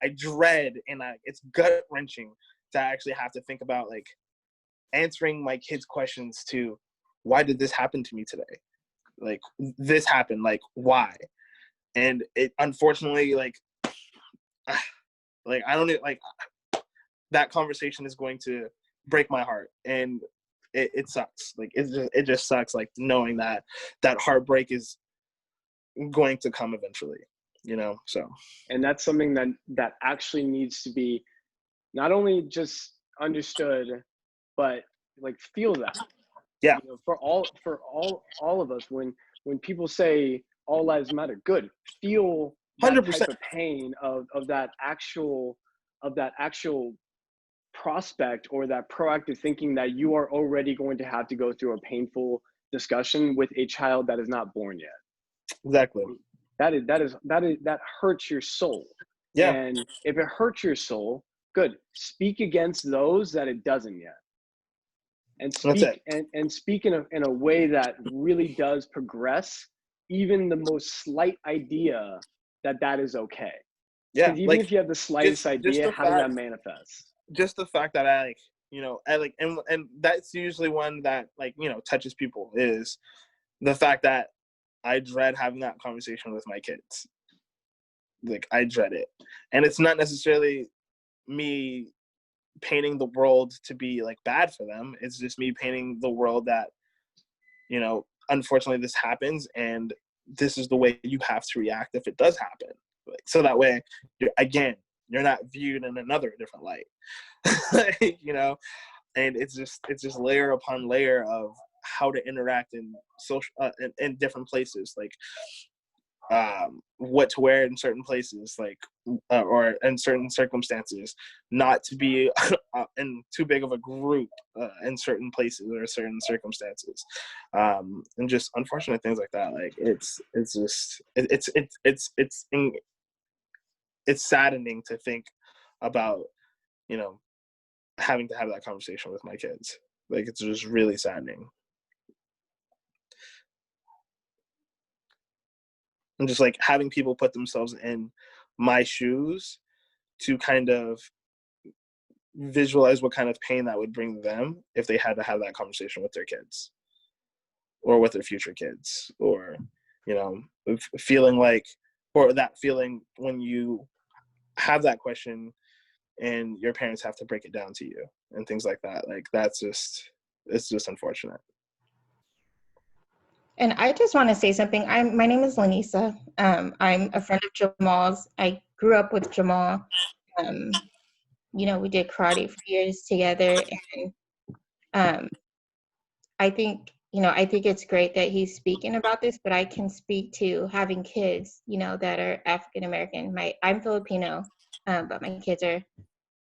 I dread, and it's gut wrenching to actually have to think about like answering my kids' questions to, why did this happen to me today? Like, this happened, like, why? And it, unfortunately, like I don't like, that conversation is going to break my heart, and it sucks. Like, it just sucks, like, knowing that heartbreak is going to come eventually, you know. So, and that's something that actually needs to be not only just understood, but like feel that. Yeah. You know, for all of us, when people say all lives matter, good. Feel that 100% type of pain of that actual prospect, or that proactive thinking that you are already going to have to go through a painful discussion with a child that is not born yet. Exactly. That hurts your soul. Yeah. And if it hurts your soul, good. Speak against those that it doesn't yet. And speak and speak in a way that really does progress even the most slight idea that is okay. Yeah. Because even if you have the slightest idea, how does that manifest? Just the fact that I and that's usually one that, like, you know, touches people, is the fact that I dread having that conversation with my kids. Like, I dread it. And it's not necessarily me painting the world to be like bad for them. It's just me painting the world that, you know, unfortunately this happens, and this is the way you have to react if it does happen. Like, so that way, you're not viewed in another different light. You know, and it's just layer upon layer of how to interact in social in different places, like what to wear in certain places, like or in certain circumstances, not to be in too big of a group in certain places or certain circumstances, and just unfortunate things like that. Like, it's saddening to think about, you know, having to have that conversation with my kids. Like, it's just really saddening. And just like having people put themselves in my shoes to kind of visualize what kind of pain that would bring them if they had to have that conversation with their kids or with their future kids, or, you know, feeling like, or that feeling when you have that question and your parents have to break it down to you and things like that. Like, it's just unfortunate. And I just want to say something. My name is Lanisa. I'm a friend of Jamal's. I grew up with Jamal. You know, we did karate for years together, and I think it's great that he's speaking about this. But I can speak to having kids, you know, that are African American. I'm Filipino, but my kids are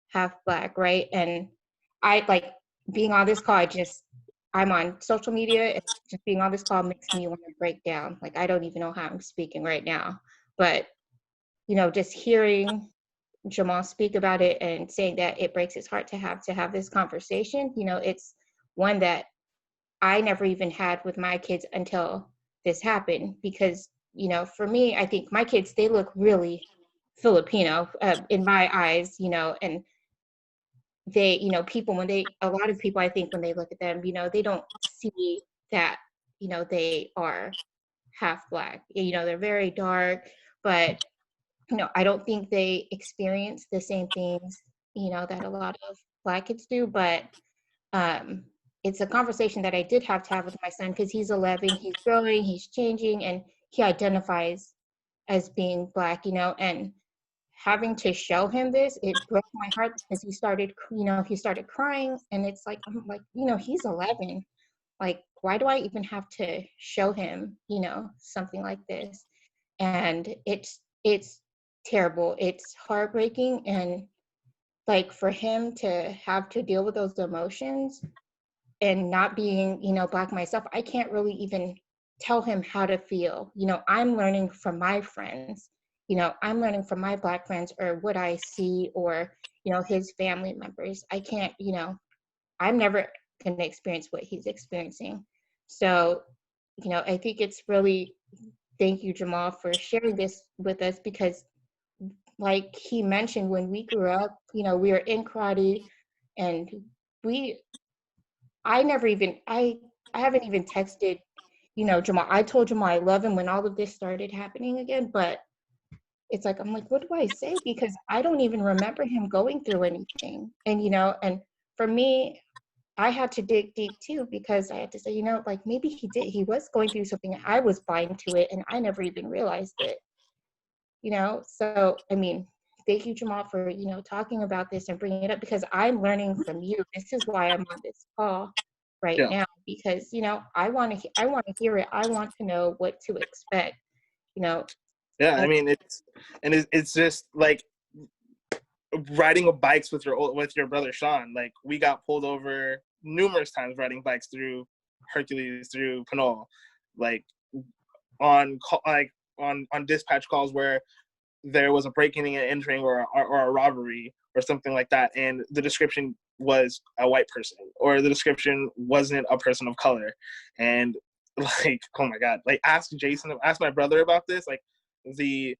half Black, right? And I like being on this call. I'm on social media, and just being on this call makes me want to break down. Like, I don't even know how I'm speaking right now. But just hearing Jamal speak about it and saying that it breaks his heart to have this conversation, it's one that I never even had with my kids until this happened. Because, for me, I think my kids, they look really Filipino in my eyes, and they, a lot of people, I think when they look at them, they don't see that, they are half Black. They're very dark, but, I don't think they experience the same things, that a lot of Black kids do. But it's a conversation that I did have to have with my son, because he's 11, he's growing, he's changing, and he identifies as being Black, and having to show him this, it broke my heart, because he started crying. And it's like, I'm like, he's 11. Like, why do I even have to show him, something like this? And it's terrible. It's heartbreaking. And like, for him to have to deal with those emotions, and not being, Black myself, I can't really even tell him how to feel. I'm learning from my friends. I'm learning from my Black friends, or what I see, or, his family members. I can't, I'm never going to experience what he's experiencing. So, I think it's really, thank you, Jamal, for sharing this with us, because like he mentioned, when we grew up, we were in karate, and I never even, I haven't even texted, Jamal. I told Jamal I love him when all of this started happening again, but it's like, I'm like, what do I say? Because I don't even remember him going through anything. And, and for me, I had to dig deep too, because I had to say, like, maybe he was going through something. I was blind to it, and I never even realized it, So, I mean, thank you, Jamal, for, talking about this and bringing it up, because I'm learning from you. This is why I'm on this call right Yeah. now, because, I want to hear it. I want to know what to expect, Yeah, I mean, it's just like riding bikes with your brother Sean. Like, we got pulled over numerous times riding bikes through Hercules, through Pinole, like on dispatch calls where there was a breaking and entering, or a robbery or something like that, and the description was a white person, or the description wasn't a person of color. And like, oh my God, like, ask my brother about this, like the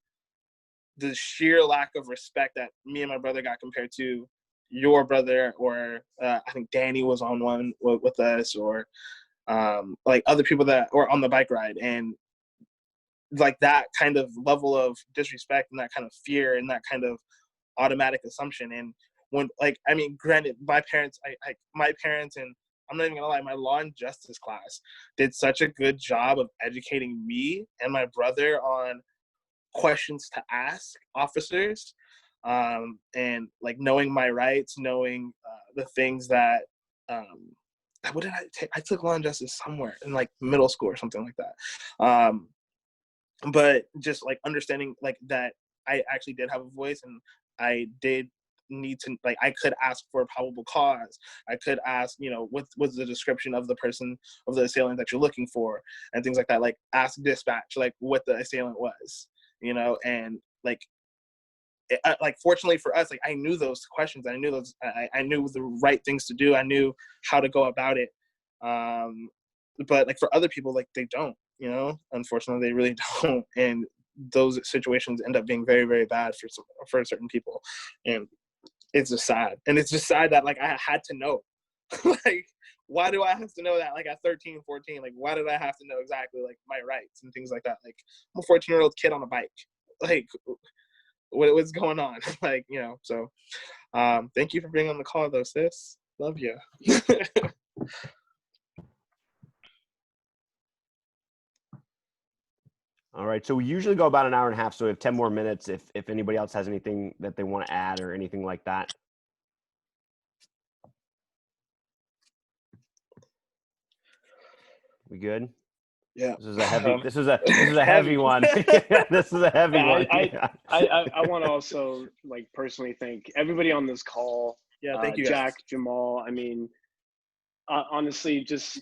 sheer lack of respect that me and my brother got compared to your brother, or I think Danny was on one with us, or like other people that were on the bike ride. And like, that kind of level of disrespect, and that kind of fear, and that kind of automatic assumption. And when, like, I mean, granted, my parents, and I'm not even gonna lie, my law and justice class did such a good job of educating me and my brother on questions to ask officers, and like knowing my rights, knowing the things that what did I take? I took law and justice somewhere in like middle school or something like that. But just like understanding like that I actually did have a voice, and I did need to, like, I could ask for a probable cause. I could ask, what was the description of the person, of the assailant that you're looking for, and things like that. Like, ask dispatch, like, what the assailant was, and like, like, fortunately for us, like, I knew those questions. I knew I knew the right things to do. I knew how to go about it. But like, for other people, like, they don't, unfortunately, they really don't. And those situations end up being very, very bad for certain people. And it's just sad. And it's just sad that, like, I had to know. Like, why do I have to know that? Like, at 13, 14, like, why did I have to know exactly, like, my rights and things like that? Like, I'm a 14-year-old kid on a bike. Like, what's going on? Like, so thank you for being on the call, though, sis. Love you. All right, so we usually go about an hour and a half, so we have 10 more minutes if anybody else has anything that they want to add or anything like that. We good? Yeah. This is a heavy. This is a heavy one. This is a heavy one. I want to also, like, personally thank everybody on this call. Yeah, thank you, guys. Jack, Jamal. I mean, honestly, just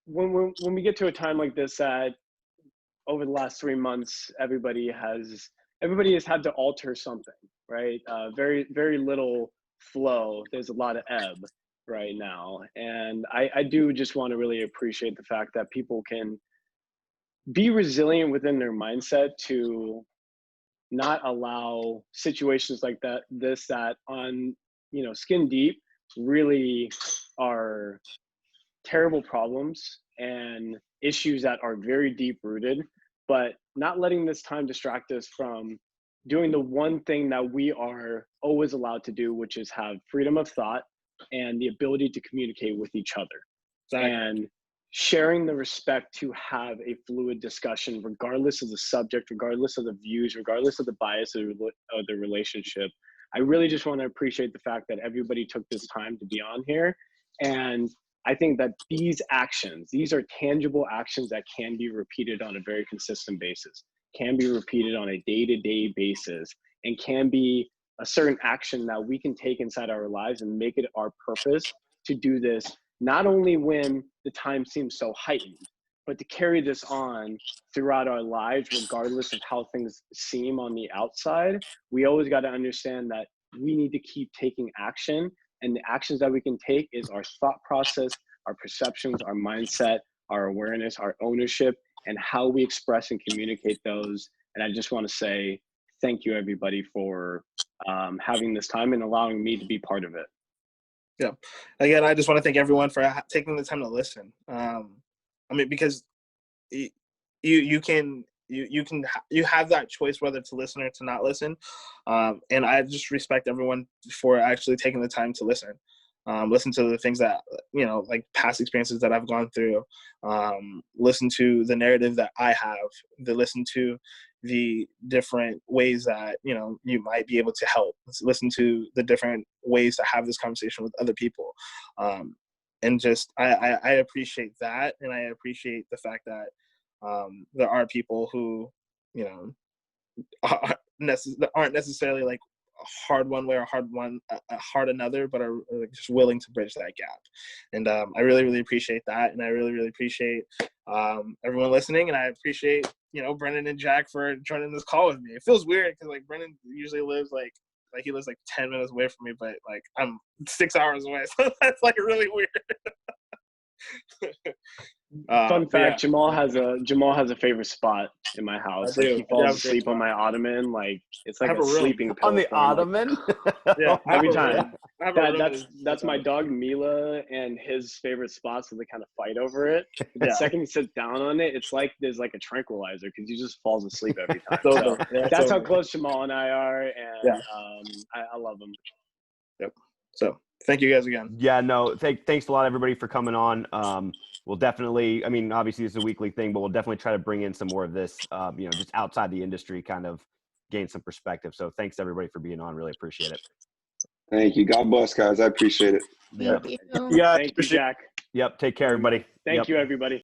when we get to a time like this, that over the last 3 months, everybody has everybody has had to alter something, right? Very, very little flow. There's a lot of ebb right now. And I do just want to really appreciate the fact that people can be resilient within their mindset to not allow situations like that on, skin deep really are terrible problems and issues that are very deep rooted, but not letting this time distract us from doing the one thing that we are always allowed to do, which is have freedom of thought and the ability to communicate with each other. Exactly. And sharing the respect to have a fluid discussion, regardless of the subject, regardless of the views, regardless of the bias of the relationship. I really just want to appreciate the fact that everybody took this time to be on here. And I think that these are tangible actions that can be repeated on a very consistent basis, can be repeated on a day-to-day basis, and can be a certain action that we can take inside our lives and make it our purpose to do this, not only when the time seems so heightened, but to carry this on throughout our lives, regardless of how things seem on the outside. We always got to understand that we need to keep taking action, and the actions that we can take is our thought process, our perceptions, our mindset, our awareness, our ownership, and how we express and communicate those. And I just want to say thank you, everybody, for having this time and allowing me to be part of it. Yeah. Again, I just want to thank everyone for taking the time to listen. Because you have that choice whether to listen or to not listen. And I just respect everyone for actually taking the time to listen. Listen to the things that, like past experiences that I've gone through, listen to the narrative that I have, listen to the different ways that, you might be able to help. Listen to the different ways to have this conversation with other people. And just, I appreciate that. And I appreciate the fact that there are people who, aren't necessarily like hard one way or hard another, but are just willing to bridge that gap. And I really, really appreciate that. And I really, really appreciate everyone listening. And I appreciate, Brenan and Jack for joining this call with me. It feels weird because like Brenan usually lives like he lives like 10 minutes away from me, but like I'm 6 hours away. So that's like really weird. Fun fact: yeah. Jamal has a favorite spot in my house. Like, he falls asleep on my ottoman. Like, it's like a sleeping pill on the ottoman. Yeah, every time. That's my dog Mila, and his favorite spots, so they kind of fight over it. The second he sits down on it, it's like there's like a tranquilizer because he just falls asleep every time. So that's how close Jamal and I are, and I love him. Yep. So thank you guys again. Yeah, no, thanks a lot, everybody, for coming on. We'll definitely, obviously it's a weekly thing, but we'll definitely try to bring in some more of this, just outside the industry, kind of gain some perspective. So thanks everybody for being on. Really appreciate it. Thank you. God bless, guys. I appreciate it. Thank you. Yeah, thank you, Jack. Yep. Take care, everybody. Thank you, everybody.